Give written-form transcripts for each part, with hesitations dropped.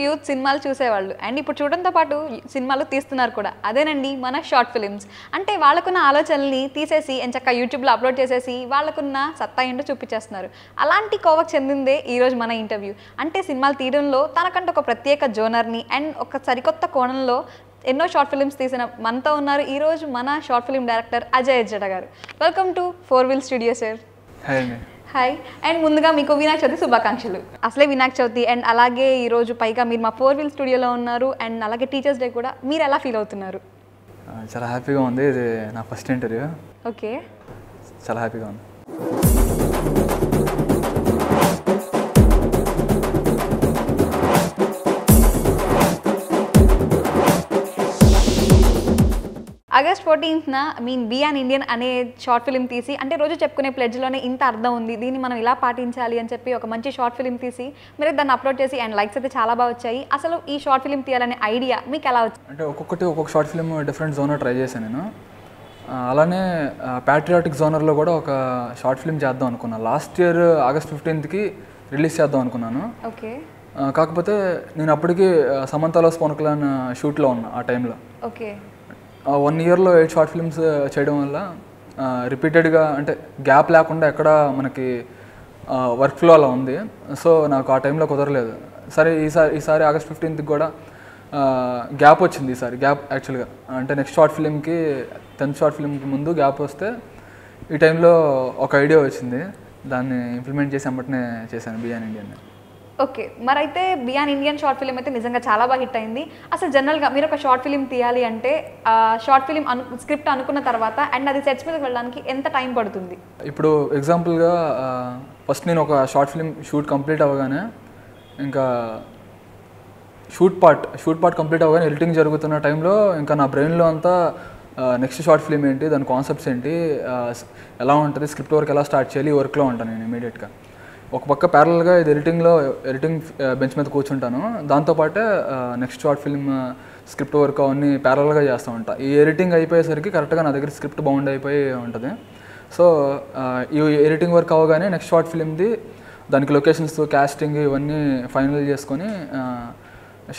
Youth సినిమాలు చూసేవాళ్ళు and ఇప్పుడు చూడడంతో పాటు సినిమాలు తీస్తున్నారు కూడా. అదేనండి మన షార్ట్ ఫిలిమ్స్. అంటే వాళ్ళకున్న ఆలోచనల్ని తీసేసి ఎంచక్కా యూట్యూబ్లో అప్లోడ్ చేసేసి వాళ్ళకున్న సత్తా ఏంటో చూపించేస్తున్నారు. అలాంటి కోవకు చెందిందే ఈరోజు మన ఇంటర్వ్యూ. అంటే సినిమాలు తీయడంలో తనకంటే ఒక ప్రత్యేక జోనర్ని అండ్ ఒక సరికొత్త కోణంలో ఎన్నో షార్ట్ ఫిలిమ్స్ తీసిన మనతో ఉన్నారు ఈరోజు మన షార్ట్ ఫిలిం డైరెక్టర్ అజయ్ ఎజ్జడ గారు. Welcome to 4 Wheel studio sir. Hi and ముందుగా మీకు వినాయక చవితి శుభాకాంక్షలు. అసలే వినాయక చవితి అండ్ అలాగే ఈరోజు పైగా మీరు మా 4 Wheel స్టూడియోలో ఉన్నారు అండ్ అలాగే టీచర్స్ డే కూడా. మీరు ఎలా ఫీల్ అవుతున్నారు? చాలా హ్యాపీగా ఉంది. ఇది నా ఫస్ట్ ఇంటర్వ్యూ. ఓకే, చాలా హ్యాపీగా ఉంది. ఆగస్ట్ 14న బీ అన్ ఇండియన్ అనే షార్ట్ ఫిలిం తీసి, అంటే రోజు చెప్పుకునే ప్లెడ్జ్లోనే ఇంత అర్థం ఉంది, దీన్ని మనం ఇలా పాటించాలి అని చెప్పి ఒక మంచి షార్ట్ ఫిలిం తీసి మీరు దాన్ని అప్లోడ్ చేసి అండ్ లైక్స్ అయితే చాలా బాగా వచ్చాయి. అసలు ఈ షార్ట్ ఫిలిం తీయాలనే ఐడియా మీకు ఎలా వచ్చింది? అంటే ఒక్కొక్క short film different genre try చేశాను నేను. అలానే ప్యాట్రియాటిక్ జోనర్లో కూడా ఒక షార్ట్ ఫిలిం చేద్దాం అనుకున్నాను. లాస్ట్ ఇయర్ ఆగస్ట్ 15కి రిలీజ్ చేద్దాం అనుకున్నాను. ఓకే, కాకపోతే నేను అప్పటికి సమంతాలో స్పోనకలాన్ షూట్లో ఉన్నా ఆ టైంలో. ఓకే, 1 ఇయర్లో 8 షార్ట్ ఫిల్మ్స్ చేయడం వల్ల రిపీటెడ్గా అంటే గ్యాప్ లేకుండా ఎక్కడ మనకి వర్క్ ఫ్లో అలా ఉంది. సో నాకు ఆ టైంలో కుదరలేదు. సరే ఈసారి ఆగస్ట్ 15కి కూడా గ్యాప్ వచ్చింది. ఈసారి గ్యాప్ యాక్చువల్గా అంటే నెక్స్ట్ షార్ట్ ఫిలింకి 10th షార్ట్ ఫిలింకి ముందు గ్యాప్ వస్తే ఈ టైంలో ఒక ఐడియా వచ్చింది. దాన్ని ఇంప్లిమెంట్ చేసి అమ్మటనే చేశాను బీ అన్ ఇండియన్. ఓకే, మరైతే be an Indian short film అయితే నిజంగా చాలా బాగా హిట్ అయింది. అసలు జనరల్గా మీరు ఒక షార్ట్ ఫిలిం తీయాలి అంటే షార్ట్ ఫిలిం స్క్రిప్ట్ అనుకున్న తర్వాత అండ్ అది సెట్స్ మీదకి వెళ్ళడానికి ఎంత టైం పడుతుంది? ఇప్పుడు ఎగ్జాంపుల్గా ఫస్ట్ నేను ఒక షార్ట్ ఫిలిం షూట్ కంప్లీట్ అవ్వగానే, ఇంకా షూట్ పార్ట్ కంప్లీట్ అవ్వగానే ఎడిటింగ్ జరుగుతున్న టైంలో ఇంకా నా బ్రెయిన్లో అంతా నెక్స్ట్ షార్ట్ ఫిలిం ఏంటి, దాని కాన్సెప్ట్స్ ఏంటి, ఎలా ఉంటుంది, స్క్రిప్ట్ వర్క్ ఎలా స్టార్ట్ చేయాలి, ఈ వర్క్లో ఉంటాను నేను ఇమీడియట్గా. ఒక పక్క ప్యారల్గా ఇది ఎడిటింగ్ బెంచ్ మీద కూర్చుంటాను. దాంతోపాటే next short film script work అవన్నీ ప్యారల్గా చేస్తూ ఉంటాను. ఈ ఎడిటింగ్ అయిపోయేసరికి కరెక్ట్గా నా దగ్గర స్క్రిప్ట్ బౌండ్ అయిపోయి ఉంటుంది. సో ఈ ఎడిటింగ్ వర్క్ అవ్వగానే నెక్స్ట్ షార్ట్ ఫిల్మ్ది దానికి లొకేషన్స్, కాస్టింగ్ ఇవన్నీ ఫైనల్ చేసుకొని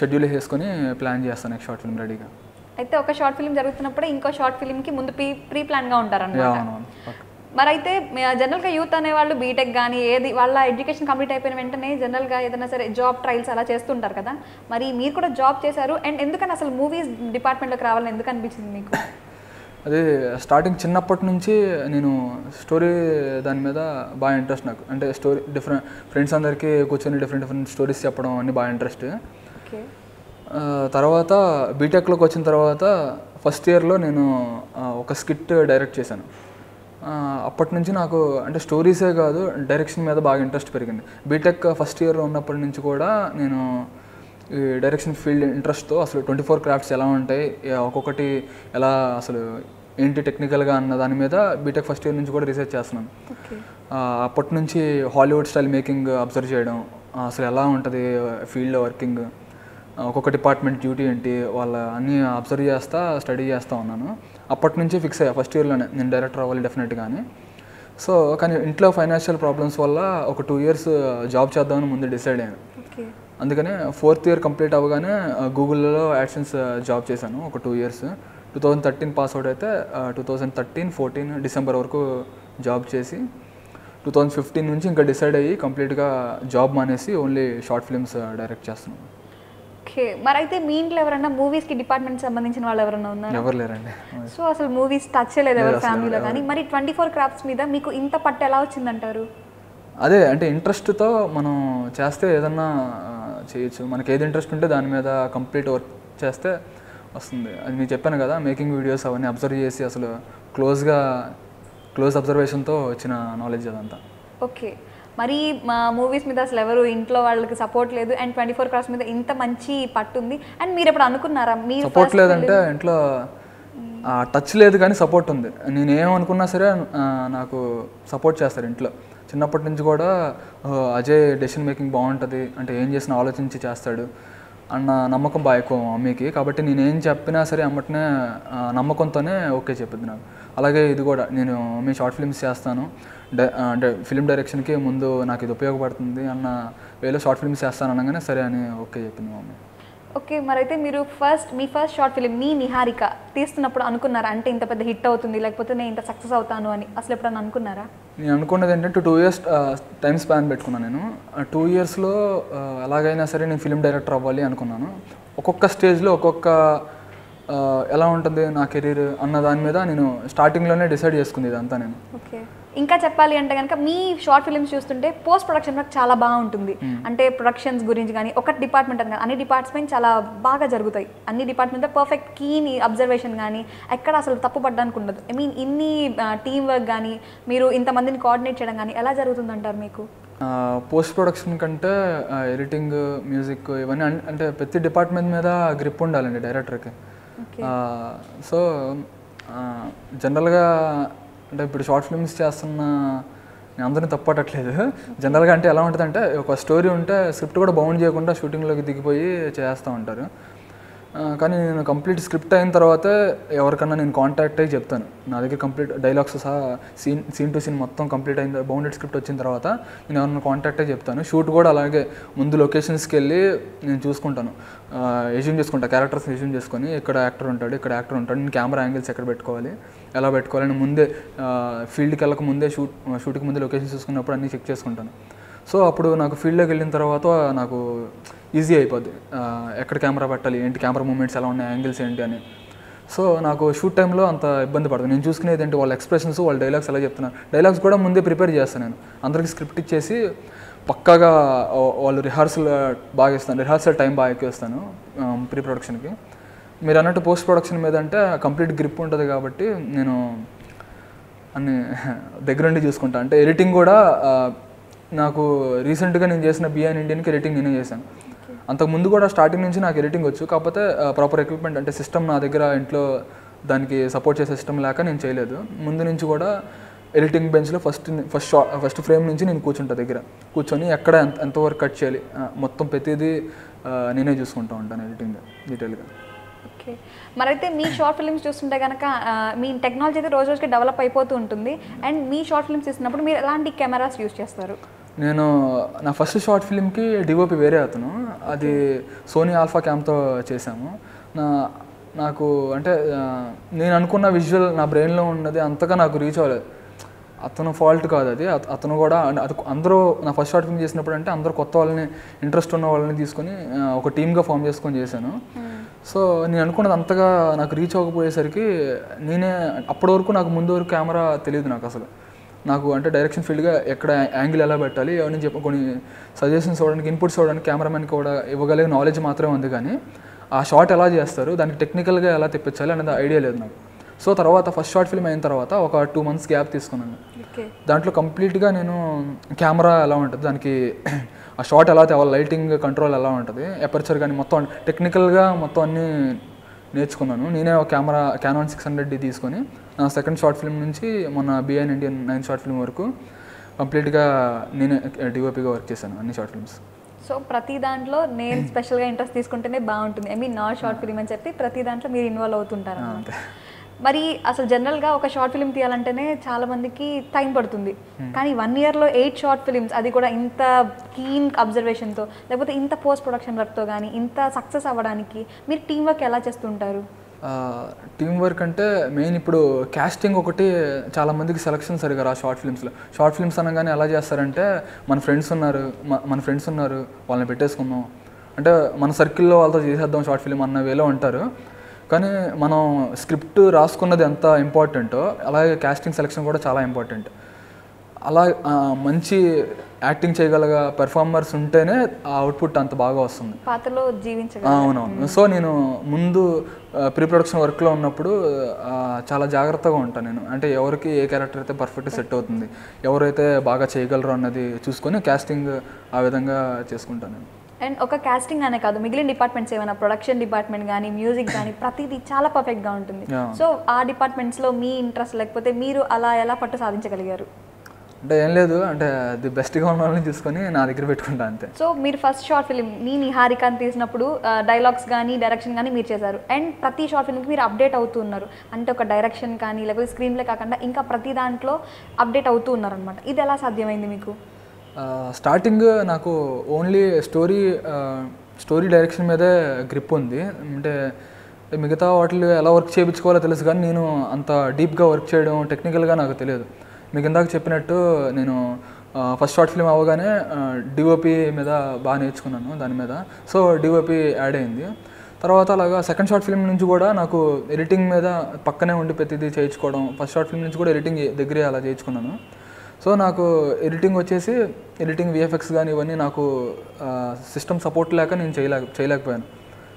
షెడ్యూల్ చేసుకొని ప్లాన్ చేస్తాను నెక్స్ట్ షార్ట్ ఫిల్మ్ రెడీగా. అయితే ఒక షార్ట్ ఫిల్మ్ జరుగుతున్నప్పుడే ఇంకో షార్ట్ ఫిల్మ్కి ముందు ప్రీ ప్లాన్గా ఉంటారన్నమాట. మరి అయితే జనరల్గా యూత్ అనేవాళ్ళు బీటెక్ కానీ ఏది వాళ్ళ ఎడ్యుకేషన్ కంప్లీట్ అయిపోయిన వెంటనే జనరల్గా ఏదైనా సరే జాబ్ ట్రయల్స్ అలా చేస్తుంటారు కదా. మరి మీరు కూడా జాబ్ చేశారు అండ్ ఎందుకని అసలు మూవీస్ డిపార్ట్మెంట్లోకి రావాలని ఎందుకు అనిపించింది మీకు? అదే స్టార్టింగ్ చిన్నప్పటి నుంచి నేను స్టోరీ దాని మీద బాగా ఇంట్రెస్ట్. నాకు అంటే స్టోరీ డిఫరెంట్ ఫ్రెండ్స్ అందరికీ కూర్చొని డిఫరెంట్ స్టోరీస్ చెప్పడం అన్నీ బాగా ఇంట్రెస్ట్. ఓకే, తర్వాత బీటెక్లోకి వచ్చిన తర్వాత ఫస్ట్ ఇయర్లో నేను ఒక స్కిట్ డైరెక్ట్ చేశాను. అప్పటి నుంచి నాకు అంటే స్టోరీసే కాదు డైరెక్షన్ మీద బాగా ఇంట్రెస్ట్ పెరిగింది. బీటెక్ ఫస్ట్ ఇయర్లో ఉన్నప్పటి నుంచి కూడా నేను ఈ డైరెక్షన్ ఫీల్డ్ ఇంట్రెస్ట్తో అసలు 24 క్రాఫ్ట్స్ ఎలా ఉంటాయి, ఒక్కొక్కటి ఎలా అసలు ఏంటి టెక్నికల్గా అన్న దాని మీద బీటెక్ ఫస్ట్ ఇయర్ నుంచి కూడా రీసెర్చ్ చేస్తున్నాను. అప్పటి నుంచి హాలీవుడ్ స్టైల్ మేకింగ్ అబ్జర్వ్ చేయడం, అసలు ఎలా ఉంటుంది ఫీల్డ్లో వర్కింగ్, ఒక్కొక్క డిపార్ట్మెంట్ డ్యూటీ ఏంటి, వాళ్ళ అన్నీ అబ్జర్వ్ చేస్తా స్టడీ చేస్తూ ఉన్నాను. అప్పటి నుంచి ఫిక్స్ అయ్యా ఫస్ట్ ఇయర్లోనే నేను డైరెక్టర్ అవ్వాలి డెఫినెట్గానే. సో కానీ ఇంట్లో ఫైనాన్షియల్ ప్రాబ్లమ్స్ వల్ల ఒక 2 ఇయర్స్ జాబ్ చేద్దామని ముందు డిసైడ్ అయ్యాను. అందుకనే 4th ఇయర్ కంప్లీట్ అవ్వగానే గూగుల్లో యాడ్సెన్స్ జాబ్ చేశాను ఒక 2 ఇయర్స్. 2013 పాస్అవుట్ అయితే 2013, 14 డిసెంబర్ వరకు జాబ్ చేసి 2015 నుంచి ఇంకా డిసైడ్ అయ్యి కంప్లీట్గా జాబ్ మానేసి ఓన్లీ షార్ట్ ఫిల్మ్స్ డైరెక్ట్ చేస్తున్నాను. ఓకే, మరి అయితే మీ ఇంట్లో ఎవరైనా మూవీస్కి డిపార్ట్మెంట్ సంబంధించిన వాళ్ళు ఎవరైనా ఉన్నారు? ఎవరు లేరండి. సో అసలు మూవీస్ టచ్ చేయలేదు ఎవరు ఫ్యామిలీలో కానీ. మరి 24 క్రాఫ్ట్స్ మీద మీకు ఇంత పట్టు ఎలా వచ్చిందంటారు? అదే అంటే ఇంట్రెస్ట్తో మనం చేస్తే ఏదన్నా చేయొచ్చు. మనకి ఏది ఇంట్రెస్ట్ ఉంటే దాని మీద కంప్లీట్ వర్క్ చేస్తే వస్తుంది. అది నేను చెప్పాను కదా, మేకింగ్ వీడియోస్ అవన్నీ అబ్జర్వ్ చేసి అసలు క్లోజ్ అబ్జర్వేషన్తో వచ్చిన నాలెడ్జ్ అదంతా. ఓకే, మరి మా మూవీస్ మీద అసలు ఎవరు ఇంట్లో వాళ్ళకి సపోర్ట్ లేదు అండ్ 24 క్రాఫ్ట్స్ మీద ఇంత మంచి పట్టు ఉంది అండ్ మీరు ఎప్పుడు అనుకున్నారా? మీరు సపోర్ట్ లేదంటే ఇంట్లో టచ్ లేదు కానీ సపోర్ట్ ఉంది. నేను ఏమనుకున్నా సరే నాకు సపోర్ట్ చేస్తారు ఇంట్లో. చిన్నప్పటి నుంచి కూడా అజయ్ డెసిషన్ మేకింగ్ బాగుంటుంది అంటే ఏం చేసినా ఆలోచించి చేస్తాడు అన్న నమ్మకం బాగా ఎక్కువ మమ్మీకి. కాబట్టి నేను ఏం చెప్పినా సరే అమ్మటనే నమ్మకంతోనే ఓకే చెప్పింది నాకు. అలాగే ఇది కూడా నేను మమ్మీ షార్ట్ ఫిల్మ్స్ చేస్తాను అంటే ఫిల్మ్ డైరెక్షన్కి ముందు నాకు ఇది ఉపయోగపడుతుంది అన్న వేలో షార్ట్ ఫిల్మ్స్ చేస్తాను అనగానే సరే అని ఓకే చెప్పింది మా మమ్మీ. ఓకే, మరైతే మీరు మీ ఫస్ట్ షార్ట్ ఫిలిం నీ నిహారిక తీస్తున్నప్పుడు అనుకున్నారా అంటే ఇంత పెద్ద హిట్ అవుతుంది లేకపోతే నేను ఇంత సక్సెస్ అవుతాను అని అసలు ఎప్పుడన్నా అనుకున్నారా? నేను అనుకున్నది ఏంటంటే 2 years టైం స్పాన్ పెట్టుకున్నాను. నేను 2 yearsలో ఎలాగైనా సరే నేను ఫిలిం డైరెక్టర్ అవ్వాలి అనుకున్నాను. ఒక్కొక్క స్టేజ్లో ఒక్కొక్క ఎలా ఉంటుంది నా కెరీర్ అన్న దాని మీద నేను స్టార్టింగ్లోనే డిసైడ్ చేసుకుంది ఇదంతా నేను. ఓకే, ఇంకా చెప్పాలి అంటే కనుక మీ షార్ట్ ఫిల్మ్స్ చూస్తుంటే పోస్ట్ ప్రొడక్షన్ వర్క్ చాలా బాగుంటుంది. అంటే ప్రొడక్షన్స్ గురించి కానీ ఒక డిపార్ట్మెంట్ అని కానీ అన్ని డిపార్ట్మెంట్ చాలా బాగా జరుగుతాయి. అన్ని డిపార్ట్మెంట్లో పర్ఫెక్ట్ కీని అబ్జర్వేషన్ కానీ ఎక్కడ అసలు తప్పు పడ్డానికి ఉండదు. ఐ మీన్ ఇన్ని టీమ్ వర్క్ కానీ మీరు ఇంతమందిని కోఆర్డినేట్ చేయడం కానీ ఎలా జరుగుతుందంటారు మీకు? పోస్ట్ ప్రొడక్షన్ కంటే ఎడిటింగ్, మ్యూజిక్ ఇవన్నీ అంటే ప్రతి డిపార్ట్మెంట్ మీద గ్రిప్ ఉండాలండి డైరెక్టర్కి. సో జనరల్గా అంటే ఇప్పుడు షార్ట్ ఫిల్మ్స్ చేస్తున్న నేను అందరినీ తప్పట్టట్లేదు. జనరల్గా అంటే ఎలా ఉంటుందంటే ఒక స్టోరీ ఉంటే స్క్రిప్ట్ కూడా బౌండ్ చేయకుండా షూటింగ్లోకి దిగిపోయి చేస్తూ ఉంటారు. కానీ నేను కంప్లీట్ స్క్రిప్ట్ అయిన తర్వాతే ఎవరికన్నా నేను కాంటాక్ట్ అయ్యి చెప్తాను. నా దగ్గర కంప్లీట్ డైలాగ్స్ సహా సీన్ టు సీన్ మొత్తం కంప్లీట్ అయిన బౌండెడ్ స్క్రిప్ట్ వచ్చిన తర్వాత నేను ఎవరైనా కాంటాక్ట్ అయ్యి చెప్తాను. షూట్ కూడా అలాగే ముందు లొకేషన్స్కి వెళ్ళి నేను చూసుకుంటాను, ఎజ్యూమ్ చేసుకుంటాను, క్యారెక్టర్స్ ఎజ్యూమ్ చేసుకొని ఇక్కడ యాక్టర్ ఉంటాడు, ఇక్కడ యాక్టర్ ఉంటాడు, నేను కెమెరా యాంగిల్స్ ఎక్కడ పెట్టుకోవాలి, ఎలా పెట్టుకోవాలి, నేను ముందే ఫీల్డ్కి వెళ్ళక ముందే షూట్కి ముందే లొకేషన్ చూసుకున్నప్పుడు అన్నీ చెక్ చేసుకుంటాను. సో అప్పుడు నాకు ఫీల్డ్లోకి వెళ్ళిన తర్వాత నాకు ఈజీ అయిపోద్ది ఎక్కడ కెమెరా పెట్టాలి, ఏంటి కెమెరా మూమెంట్స్ ఎలా ఉన్నాయి, యాంగిల్స్ ఏంటి అని. సో నాకు షూట్ టైంలో అంత ఇబ్బంది పడదు. నేను చూసుకునేది ఏంటి వాళ్ళ ఎక్స్ప్రెషన్స్, వాళ్ళ డైలాగ్స్ ఎలా చెప్తున్నారు. డైలాగ్స్ కూడా ముందే ప్రిపేర్ చేస్తాను నేను. అందరికీ స్క్రిప్ట్ ఇచ్చేసి పక్కాగా వాళ్ళు రిహార్సల్ బాగా ఇస్తాను, రిహార్సల్ టైం బాగా ఎక్కువ ఇస్తాను ప్రీ ప్రొడక్షన్కి. మీరు అన్నట్టు పోస్ట్ ప్రొడక్షన్ మీద అంటే కంప్లీట్ గ్రిప్ ఉంటుంది కాబట్టి నేను అన్ని దగ్గరుండి చూసుకుంటాను. అంటే ఎడిటింగ్ కూడా నాకు రీసెంట్గా నేను చేసిన బిఐన్ ఇండియన్కి ఎడిటింగ్ నేనే చేశాను. అంతకుముందు కూడా స్టార్టింగ్ నుంచి నాకు ఎడిటింగ్ వచ్చు, కాకపోతే ప్రాపర్ ఎక్విప్మెంట్ అంటే సిస్టమ్ నా దగ్గర ఇంట్లో దానికి సపోర్ట్ చేసే సిస్టమ్ లేక నేను చేయలేదు. ముందు నుంచి కూడా ఎడిటింగ్ బెంచ్లో ఫస్ట్ ఫ్రేమ్ నుంచి నేను కూర్చొని ఎక్కడ ఎంతవరకు కట్ చేయాలి మొత్తం ప్రతిదీ నేనే చూసుకుంటూ ఉంటాను ఎడిటింగ్ డీటెయిల్గా. ఓకే, మరైతే మీ షార్ట్ ఫిల్మ్స్ చూస్తుంటే కనుక మీ టెక్నాలజీ అయితే రోజు రోజుకి డెవలప్ అయిపోతూ ఉంటుంది. అండ్ మీ షార్ట్ ఫిల్మ్స్ తీసినప్పుడు మీరు ఎలాంటి కెమెరాస్ యూజ్ చేస్తారు? నేను నా ఫస్ట్ షార్ట్ ఫిల్మ్కి డిఓపి వేరే అతను, అది సోనీ ఆల్ఫా క్యామ్తో చేశాము. నాకు అంటే నేను అనుకున్న విజువల్ నా బ్రెయిన్లో ఉన్నది అంతగా నాకు రీచ్ అవ్వలేదు. అతను ఫాల్ట్ కాదు అది, అతను కూడా అందరూ నా ఫస్ట్ షార్ట్ ఫిల్మ్ చేసినప్పుడు అంటే అందరూ కొత్త వాళ్ళని, ఇంట్రెస్ట్ ఉన్న వాళ్ళని తీసుకొని ఒక టీమ్గా ఫామ్ చేసుకొని చేశాను. సో నేను అనుకున్నది అంతగా నాకు రీచ్ అవ్వకపోయేసరికి నేనే అప్పటి వరకు నాకు ముందు వరకు కెమెరా తెలియదు నాకు అసలు. నాకు అంటే డైరెక్షన్ ఫీల్డ్గా ఎక్కడ యాంగిల్ ఎలా పెట్టాలి అవన్నీ కొన్ని సజెషన్స్ ఇవ్వడానికి, ఇన్పుట్స్ ఇవ్వడానికి కెమెరామెన్కి కూడా ఇవ్వగలిగే నాలెడ్జ్ మాత్రమే ఉంది. కానీ ఆ షాట్ ఎలా చేస్తారు, దానికి టెక్నికల్గా ఎలా తెప్పించాలి అనేది ఐడియా లేదు నాకు. సో తర్వాత ఫస్ట్ షార్ట్ ఫిల్మ్ అయిన తర్వాత ఒక 2 months గ్యాప్ తీసుకున్నాను. దాంట్లో కంప్లీట్గా నేను కెమెరా ఎలా ఉంటుంది, దానికి ఆ షాట్ ఎలా తేవాలి, లైటింగ్ కంట్రోల్ ఎలా ఉంటుంది, ఎపర్చర్ కానీ మొత్తం టెక్నికల్గా మొత్తం అన్నీ నేర్చుకున్నాను. నేనే ఒక కెమెరా క్యానాన్ 600D తీసుకొని నా సెకండ్ షార్ట్ ఫిల్మ్ నుంచి మొన్న బిఐన్ ఇండియన్ 9th షార్ట్ ఫిల్మ్ వరకు కంప్లీట్గా నేనే డిఓపిగా వర్క్ చేశాను అన్ని షార్ట్ ఫిల్మ్స్. సో ప్రతి దాంట్లో నేను స్పెషల్గా ఇంట్రెస్ట్ తీసుకుంటేనే బాగుంటుంది. ఐ మీన్ నా షార్ట్ ఫిల్మ్ అని చెప్పి ప్రతి దాంట్లో మీరు ఇన్వాల్వ్ అవుతుంటారు. మరి అసలు జనరల్గా ఒక షార్ట్ ఫిల్మ్ తీయాలంటేనే చాలా మందికి టైం పడుతుంది. కానీ 1 yearలో 8 షార్ట్ ఫిల్మ్స్, అది కూడా ఇంత కీన్ అబ్జర్వేషన్తో లేకపోతే ఇంత పోస్ట్ ప్రొడక్షన్ వర్క్తో కానీ ఇంత సక్సెస్ అవ్వడానికి మీరు టీం వర్క్ ఎలా చేస్తుంటారు? టీం వర్క్ అంటే మెయిన్ ఇప్పుడు కాస్టింగ్ ఒకటి చాలా మందికి సెలక్షన్ సరిగా రా షార్ట్ ఫిల్మ్స్ అనగానే ఎలా చేస్తారంటే మన ఫ్రెండ్స్ ఉన్నారు వాళ్ళని పెట్టేసుకుందాం అంటే మన సర్కిల్లో వాళ్ళతో చేసేద్దాం షార్ట్ ఫిల్మ్ అన్న వేలో ఉంటారు. కానీ మనం స్క్రిప్ట్ రాసుకున్నది ఎంత ఇంపార్టెంటో అలాగే కాస్టింగ్ సెలెక్షన్ కూడా చాలా ఇంపార్టెంట్. అలా మంచి యాక్టింగ్ చేయగలగా పెర్ఫార్మర్స్ ఉంటేనే ఆ అవుట్పుట్ అంత బాగా వస్తుంది, పాత్రలో జీవించగలరు. అవునవును. సో నేను ముందు ప్రీ ప్రొడక్షన్ వర్క్లో ఉన్నప్పుడు చాలా జాగ్రత్తగా ఉంటాను నేను. అంటే ఎవరికి ఏ క్యారెక్టర్ అయితే పర్ఫెక్ట్ సెట్ అవుతుంది, ఎవరైతే బాగా చేయగలరు అన్నది చూసుకొని కాస్టింగ్ ఆ విధంగా చేసుకుంటాను నేను. అండ్ ఒక కాస్టింగ్ అనే కాదు, మిగిలిన డిపార్ట్మెంట్స్ ఏమైనా ప్రొడక్షన్ డిపార్ట్మెంట్ కానీ మ్యూజిక్ కానీ ప్రతిదీ చాలా పర్ఫెక్ట్గా ఉంటుంది. సో ఆ డిపార్ట్మెంట్స్లో మీ ఇంట్రెస్ట్ లేకపోతే మీరు అలా ఎలా పట్టు సాధించగలిగారు? అంటే ఏం లేదు, అంటే అది బెస్ట్గా ఉన్న వాళ్ళని చూసుకొని నా దగ్గర పెట్టుకుంటా అంతే. సో మీరు ఫస్ట్ షార్ట్ ఫిల్మ్ నీ నిహారికని తీసినప్పుడు డైలాగ్స్ కానీ డైరెక్షన్ కానీ మీరు చేశారు. అండ్ ప్రతి షార్ట్ ఫిల్మ్కి మీరు అప్డేట్ అవుతూ ఉన్నారు. అంటే ఒక డైరెక్షన్ కానీ లేకపోతే స్క్రీన్ ప్లే కాకుండా ఇంకా ప్రతి దాంట్లో అప్డేట్ అవుతూ ఉన్నారు అనమాట. ఇది ఎలా సాధ్యమైంది మీకు? స్టార్టింగ్ నాకు ఓన్లీ స్టోరీ డైరెక్షన్ మీదే గ్రిప్ ఉంది. అంటే మిగతా వాటిలో ఎలా వర్క్ చేయించుకోవాలో తెలుసు, కానీ నేను అంత డీప్గా వర్క్ చేయడం టెక్నికల్గా నాకు తెలియదు. మీకు ఇందాక చెప్పినట్టు నేను ఫస్ట్ షార్ట్ ఫిల్మ్ అవ్వగానే డిఓపి మీద బాగా నేర్చుకున్నాను దాని మీద. సో డిఓపి యాడ్ అయింది. తర్వాత అలాగా సెకండ్ షార్ట్ ఫిల్మ్ నుంచి కూడా నాకు ఎడిటింగ్ మీద పక్కనే ఉండి ప్రతిదీ చేయించుకోవడం, ఫస్ట్ షార్ట్ ఫిల్మ్ నుంచి కూడా ఎడిటింగ్ దగ్గరే అలా చేయించుకున్నాను. సో నాకు ఎడిటింగ్ వచ్చేసి ఎడిటింగ్ విఎఫ్ఎక్స్ కానీ ఇవన్నీ నాకు సిస్టమ్ సపోర్ట్ లేక నేను చేయలేకపోయాను.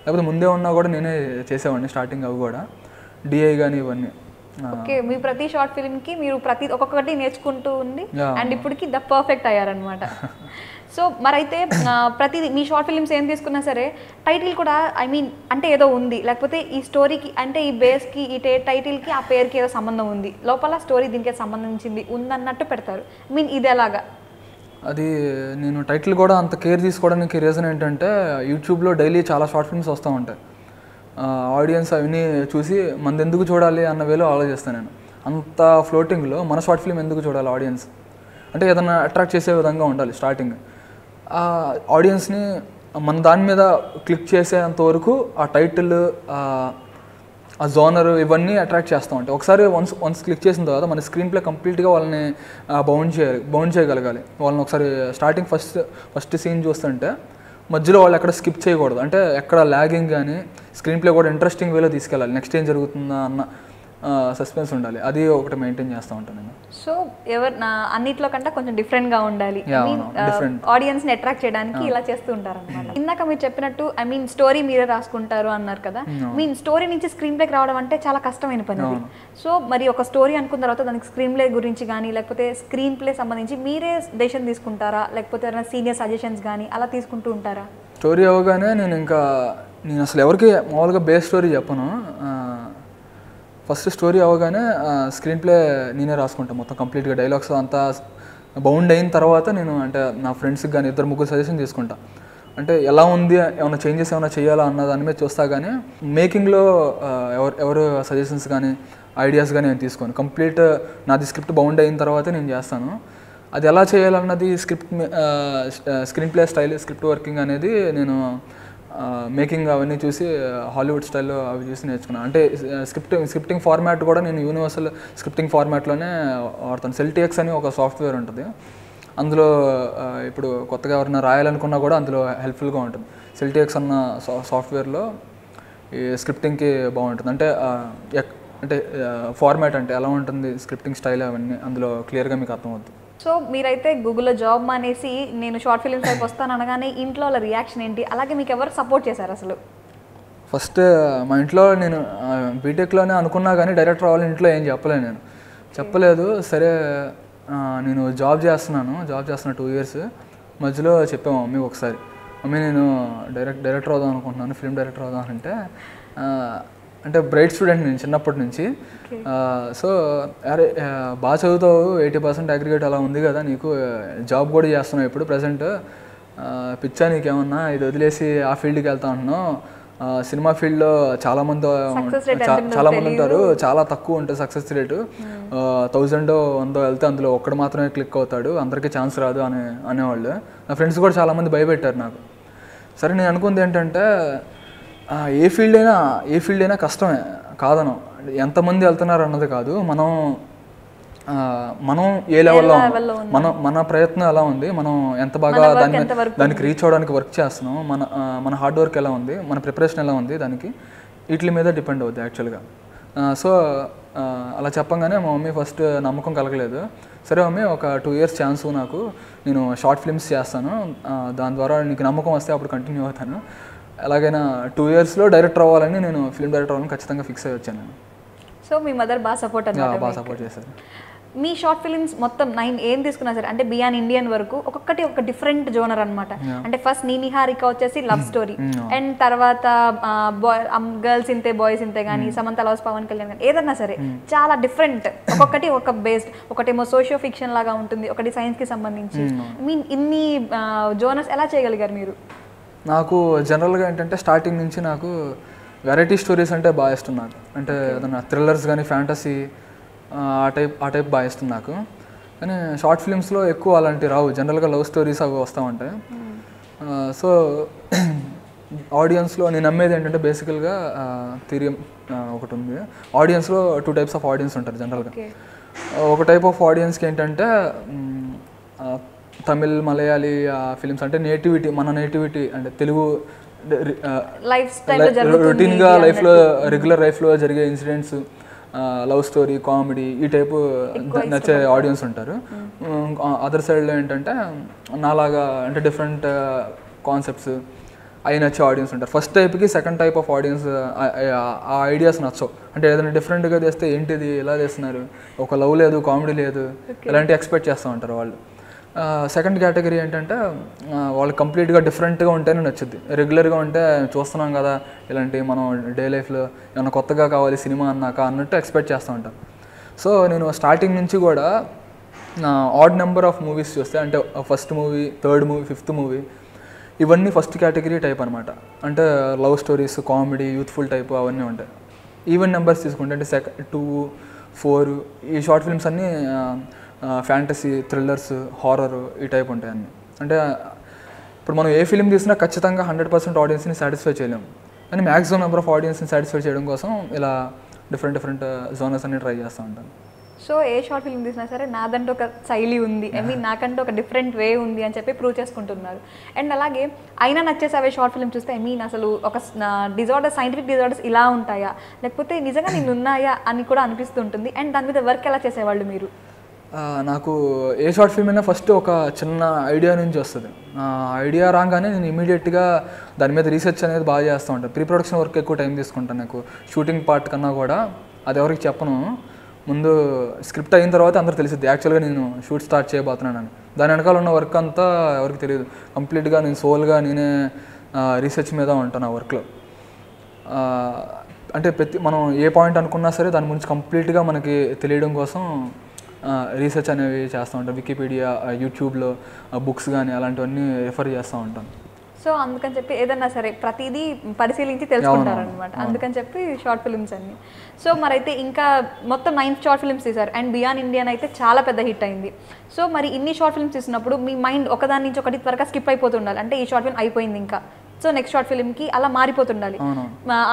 లేకపోతే ముందే ఉన్నా కూడా నేనే చేసేవాడిని స్టార్టింగ్ అవి కూడా, డిఐ కానీ ఇవన్నీ. ఓకే, మీ ప్రతి షార్ట్ ఫిల్మ్కి మీరు ఒక్కొక్కటి నేర్చుకుంటూ ఉంది అండ్ ఇప్పటికి ద పర్ఫెక్ట్ అయ్యారనమాట. సో మరైతే ప్రతిదీ మీ షార్ట్ ఫిల్మ్స్ ఏం తీసుకున్నా సరే టైటిల్ కూడా అంటే ఏదో ఉంది, లేకపోతే ఈ స్టోరీకి అంటే ఈ బేస్కి ఈ టైటిల్కి ఆ పేరుకి ఏదో సంబంధం ఉంది, లోపల స్టోరీ దీనికి సంబంధించింది ఉందన్నట్టు పెడతారు. ఇది ఎలాగా? అది నేను టైటిల్ కూడా అంత కేర్ తీసుకోవడానికి రీజన్ ఏంటంటే యూట్యూబ్లో డైలీ చాలా షార్ట్ ఫిల్మ్స్ వస్తూ ఉంటాయి. ఆడియన్స్ అవన్నీ చూసి మనది ఎందుకు చూడాలి అన్న వేలో ఆలోచిస్తాను నేను. అంత ఫ్లోటింగ్లో మన షార్ట్ ఫిల్మ్ ఎందుకు చూడాలి ఆడియన్స్ అంటే ఏదైనా అట్రాక్ట్ చేసే విధంగా ఉండాలి. స్టార్టింగ్ ఆడియన్స్ని మన దాని మీద క్లిక్ చేసేంత వరకు ఆ టైటిల్ ఆ జోనర్ ఇవన్నీ అట్రాక్ట్ చేస్తూ ఉంటాయి. ఒకసారి వన్స్ క్లిక్ చేసిన తర్వాత మన స్క్రీన్ ప్లే కంప్లీట్గా వాళ్ళని బౌండ్ చేయగలగాలి. వాళ్ళని ఒకసారి స్టార్టింగ్ ఫస్ట్ సీన్ చూస్తుంటే మధ్యలో వాళ్ళు ఎక్కడ స్కిప్ చేయకూడదు, అంటే ఎక్కడ ల్యాగింగ్ కానీ స్క్రీన్ ప్లే కూడా ఇంట్రెస్టింగ్ వేలో తీసుకెళ్ళాలి. నెక్స్ట్ ఏం జరుగుతుందా అన్న సస్పెన్స్ ఉండాలి. అది ఒకటి మెయింటైన్ చేస్తూ ఉంటాను నేను. సో అన్నిట్లో కంటే కొంచెం డిఫరెంట్గా ఉండాలి, ఆడియన్స్ని అట్రాక్ట్ చేయడానికి ఇలా చేస్తూ ఉంటారు అనమాట. ఇందాక మీరు చెప్పినట్టు స్టోరీ మీరే రాసుకుంటారు అన్నారు కదా, స్టోరీ నుంచి స్క్రీన్ ప్లేకి రావడం అంటే చాలా కష్టమైన పని. సో మరి ఒక స్టోరీ అనుకున్న తర్వాత దానికి స్క్రీన్ ప్లే గురించి కానీ లేకపోతే స్క్రీన్ ప్లే సంబంధించి మీరే డెసిషన్ తీసుకుంటారా, లేకపోతే సీనియర్ సజెషన్స్ కానీ అలా తీసుకుంటూ ఉంటారా? స్టోరీ అవగానే నేను అసలు ఎవరికి మామూలుగా బేస్ స్టోరీ చెప్పను. ఫస్ట్ స్టోరీ అవగానే స్క్రీన్ ప్లే నేనే రాసుకుంటాను మొత్తం కంప్లీట్గా. డైలాగ్స్ అంతా బౌండ్ అయిన తర్వాత నేను అంటే నా ఫ్రెండ్స్కి కానీ 2-3 సజెషన్ తీసుకుంటా. అంటే ఎలా ఉంది, ఏమైనా చేంజెస్ ఏమైనా చేయాలా అన్న దాని మీద చూస్తా. కానీ మేకింగ్లో ఎవరు సజెషన్స్ కానీ ఐడియాస్ కానీ నేను తీసుకోను. కంప్లీట్ నాది స్క్రిప్ట్ బౌండ్ అయిన తర్వాతే నేను చేస్తాను. అది ఎలా చేయాలన్నది screen play style, script working అనేది నేను మేకింగ్ అవన్నీ చూసి హాలీవుడ్ స్టైల్లో అవి చూసి నేర్చుకున్నాను. అంటే స్క్రిప్టింగ్ ఫార్మాట్ కూడా నేను యూనివర్సల్ స్క్రిప్టింగ్ ఫార్మాట్లోనే వాడతాను. సెల్టిఎక్స్ అని ఒక సాఫ్ట్వేర్ ఉంటుంది, అందులో ఇప్పుడు కొత్తగా ఎవరైనా రాయాలనుకున్నా కూడా అందులో హెల్ప్ఫుల్గా ఉంటుంది. సెల్టిఎక్స్ అన్న సాఫ్ట్వేర్లో ఈ స్క్రిప్టింగ్కి బాగుంటుంది. అంటే ఫార్మాట్ అంటే ఎలా ఉంటుంది, స్క్రిప్టింగ్ స్టైల్ అవన్నీ అందులో క్లియర్గా మీకు అర్థమవుతుంది. సో మీరైతే గూగుల్లో జాబ్ మానేసి నేను షార్ట్ ఫిల్మ్స్ వైపు వస్తాను అనగానే ఇంట్లో వాళ్ళ రియాక్షన్ ఏంటి, అలాగే మీకు ఎవరు సపోర్ట్ చేశారు అసలు? ఫస్ట్ మా ఇంట్లో నేను బీటెక్లోనే అనుకున్నా కానీ డైరెక్టర్ అవ్వాలని ఇంట్లో ఏం చెప్పలేదు. సరే నేను జాబ్ చేస్తున్నా 2 years. మధ్యలో చెప్పాము మమ్మీ ఒకసారి, మమ్మీ నేను డైరెక్టర్ అవుదాం అనుకుంటున్నాను, ఫిల్మ్ డైరెక్టర్ అవుదాం అంటే బ్రైట్ స్టూడెంట్ నేను చిన్నప్పటి నుంచి. సో అరే బాగా చదువుతావు, 80% అగ్రిగేట్ అలా ఉంది కదా, నీకు జాబ్ కూడా చేస్తున్నావు ఇప్పుడు ప్రజెంట్, పిచ్చా నీకేమన్నా, ఇది వదిలేసి ఆ ఫీల్డ్కి వెళ్తా ఉంటున్నావు, సినిమా ఫీల్డ్లో చాలామంది ఉంటారు, చాలా తక్కువ ఉంటుంది సక్సెస్ రేటు, 1000-100 వెళ్తే అందులో ఒక్కడు మాత్రమే క్లిక్ అవుతాడు, అందరికీ ఛాన్స్ రాదు అనేవాళ్ళు. నా ఫ్రెండ్స్ కూడా చాలామంది భయపెట్టారు నాకు. సరే నేను అనుకుంది ఏంటంటే ఏ ఫీల్డ్ అయినా కష్టమే కాదను, ఎంతమంది వెళ్తున్నారు అన్నది కాదు, మనం ఏ లెవెల్లో మన ప్రయత్నం ఎలా ఉంది, మనం ఎంత బాగా దానికి రీచ్ అవ్వడానికి వర్క్ చేస్తున్నాం, మన హార్డ్ వర్క్ ఎలా ఉంది, మన ప్రిపరేషన్ ఎలా ఉంది, దానికి వీటి మీద డిపెండ్ అవుద్ది యాక్చువల్గా. సో అలా చెప్పంగానే మా మమ్మీ ఫస్ట్ నమ్మకం కలగలేదు. సరే మమ్మీ ఒక 2 years ఛాన్స్ నాకు, నేను షార్ట్ ఫిల్మ్స్ చేస్తాను, దాని ద్వారా నీకు నమ్మకం వస్తే అప్పుడు కంటిన్యూ అవుతాను, ఎలాగైనా 2 yearsలో డైరెక్టర్ అవ్వాలని, నేను ఫిల్మ్ డైరెక్టర్ అవ్వాలని ఖచ్చితంగా ఫిక్స్ అయ్యి వచ్చాను నేను. సో మీ మదర్ బాగా సపోర్ట్ చేశారు. మీ షార్ట్ ఫిల్మ్స్ మొత్తం 9 ఏం తీసుకున్నా సరే, అంటే బియాన్ ఇండియన్ వరకు ఒక్కొక్కటి ఒక డిఫరెంట్ జోనర్ అనమాట. అంటే ఫస్ట్ నీ నిహారిక వచ్చేసి లవ్ స్టోరీ, అండ్ తర్వాత గర్ల్స్ ఇంతే బాయ్స్ ఇంతే కానీ, సమంత లవ్స్ పవన్ కళ్యాణ్ కానీ, ఏదన్నా సరే చాలా డిఫరెంట్, ఒక్కొక్కటి ఒక బేస్డ్, ఒకటేమో సోషియో ఫిక్షన్ లాగా ఉంటుంది, ఒకటి సైన్స్కి సంబంధించి. ఇన్ని జోనర్స్ ఎలా చేయగలిగారు మీరు? నాకు జనరల్గా ఏంటంటే స్టార్టింగ్ నుంచి నాకు వెరైటీ స్టోరీస్ అంటే బాగా ఇష్టం. నాకు అంటే ఏదన్నా థ్రిల్లర్స్ కానీ ఫ్యాంటసీ ఆ టైప్ బాగా ఇష్టం నాకు. కానీ షార్ట్ ఫిల్మ్స్లో ఎక్కువ అలాంటివి రావు, జనరల్గా లవ్ స్టోరీస్ అవి వస్తూ ఉంటాయి. సో ఆడియన్స్లో నేను నమ్మేది ఏంటంటే బేసికల్గా థియరీ ఒకటి ఉంది. ఆడియన్స్లో 2 టైప్స్ ఆఫ్ ఆడియన్స్ ఉంటారు జనరల్గా. ఒక టైప్ ఆఫ్ ఆడియన్స్కి ఏంటంటే తమిళ్ మలయాళీ ఫిలిమ్స్ అంటే నేటివిటీ, మన నేటివిటీ అంటే తెలుగు రొటీన్గా లైఫ్లో రెగ్యులర్ లైఫ్లో జరిగే ఇన్సిడెంట్స్, లవ్ స్టోరీ, కామెడీ ఈ టైపు నచ్చే ఆడియన్స్ ఉంటారు. అదర్ సైడ్లో ఏంటంటే నాలాగా అంటే డిఫరెంట్ కాన్సెప్ట్స్ అవి నచ్చే ఆడియన్స్ ఉంటారు. ఫస్ట్ టైప్కి సెకండ్ టైప్ ఆఫ్ ఆడియన్స్ ఆ ఐడియాస్ నచ్చవు. అంటే ఏదైనా డిఫరెంట్గా చేస్తే ఏంటిది ఇలా చేస్తున్నారు, ఒక లవ్ లేదు, కామెడీ లేదు, ఇలాంటివి ఎక్స్పెక్ట్ చేస్తూ ఉంటారు వాళ్ళు. సెకండ్ కేటగిరీ ఏంటంటే వాళ్ళు కంప్లీట్గా డిఫరెంట్గా ఉంటేనే నచ్చుద్ది. రెగ్యులర్గా ఉంటే చూస్తున్నాం కదా ఇలాంటి మనం డే లైఫ్లో ఏమైనా కొత్తగా కావాలి సినిమా అన్నాక అన్నట్టు ఎక్స్పెక్ట్ చేస్తూ ఉంటాను. సో నేను స్టార్టింగ్ నుంచి కూడా ఆడ్ నెంబర్ ఆఫ్ మూవీస్ చూస్తే అంటే first movie, third movie, fifth movie ఇవన్నీ ఫస్ట్ కేటగిరీ టైప్ అనమాట. అంటే love stories, comedy, youthful type అవన్నీ ఉంటాయి. ఈవెన్ నెంబర్స్ తీసుకుంటే అంటే 2, 4 ఈ షార్ట్ ఫిల్మ్స్ అన్నీ ఫ్యాంటసీ, థ్రిల్లర్స్, హారర్ ఈ టైప్ ఉంటాయి అన్నీ. అంటే ఇప్పుడు మనం ఏ ఫిలిం తీసినా ఖచ్చితంగా 100% ఆడియన్స్ని సాటిస్ఫై చేయలేము, కానీ మ్యాక్సిమం నెంబర్ ఆఫ్ ఆడియన్స్ని సాటిస్ఫై చేయడం కోసం ఇలా డిఫరెంట్ జోనర్స్ అన్ని ట్రై చేస్తూ ఉంటాను. సో ఏ షార్ట్ ఫిల్మ్ తీసినా సరే నాదంటూ ఒక శైలి ఉంది, ఐ మీన్ నాకంటూ ఒక డిఫరెంట్ వే ఉంది అని చెప్పి ప్రూవ్ చేసుకుంటున్నారు. అండ్ అలాగే అయినా నచ్చేసావే షార్ట్ ఫిల్మ్ చూస్తే ఐ మీన్ అసలు ఒక డిజార్డర్, సైంటిఫిక్ డిజార్డర్స్ ఇలా ఉంటాయా లేకపోతే నిజంగా నేను ఉన్నాయా అని కూడా అనిపిస్తుంటుంది. అండ్ దాని మీద వర్క్ ఎలా చేసేవాళ్ళు మీరు? నాకు ఏ షార్ట్ ఫిల్మ్ అయినా ఫస్ట్ ఒక చిన్న ఐడియా నుంచి వస్తుంది. ఐడియా రాగానే నేను ఇమీడియట్గా దాని మీద రీసెర్చ్ అనేది బాగా చేస్తూ ఉంటాను. ప్రీ ప్రొడక్షన్ వర్క్ ఎక్కువ టైం తీసుకుంటాను. నాకు షూటింగ్ పార్ట్ కన్నా కూడా అది ఎవరికి చెప్పను. ముందు స్క్రిప్ట్ అయిన తర్వాత అందరూ తెలిసింది యాక్చువల్గా నేను షూట్ స్టార్ట్ చేయబోతున్నానని. దాని వెనకాల ఉన్న వర్క్ అంతా ఎవరికి తెలియదు. కంప్లీట్గా నేను సోల్గా నేనే రీసెర్చ్ మీద ఉంటాను ఆ వర్క్లో. అంటే మనం ఏ పాయింట్ అనుకున్నా సరే దాని గురించి కంప్లీట్గా మనకి తెలియడం కోసం రీసెర్చ్ అనేవి చేస్తూ ఉంటాను. వికీపీడియా, యూట్యూబ్లో బుక్స్ కానీ అలాంటివన్నీ రిఫర్ చేస్తూ ఉంటాను. సో అందుకని చెప్పి ఏదన్నా సరే ప్రతిదీ పరిశీలించి తెలుసుకుంటారనమాట. అందుకని చెప్పి షార్ట్ ఫిల్మ్స్ అన్ని. సో మరైతే ఇంకా మొత్తం 9 షార్ట్ ఫిల్మ్స్ తీశారు. అండ్ బియాన్ ఇండియన్ అయితే చాలా పెద్ద హిట్ అయింది. సో మరి ఇన్ని షార్ట్ ఫిల్మ్స్ తీసినప్పుడు మీ మైండ్ ఒకదాని నుంచి ఒకటి త్వరగా స్కిప్ అయిపోతుండాలి. అంటే ఈ షార్ట్ ఫిల్మ్ అయిపోయింది ఇంకా, సో నెక్స్ట్ షార్ట్ ఫిల్మ్కి అలా మారిపోతుండాలి.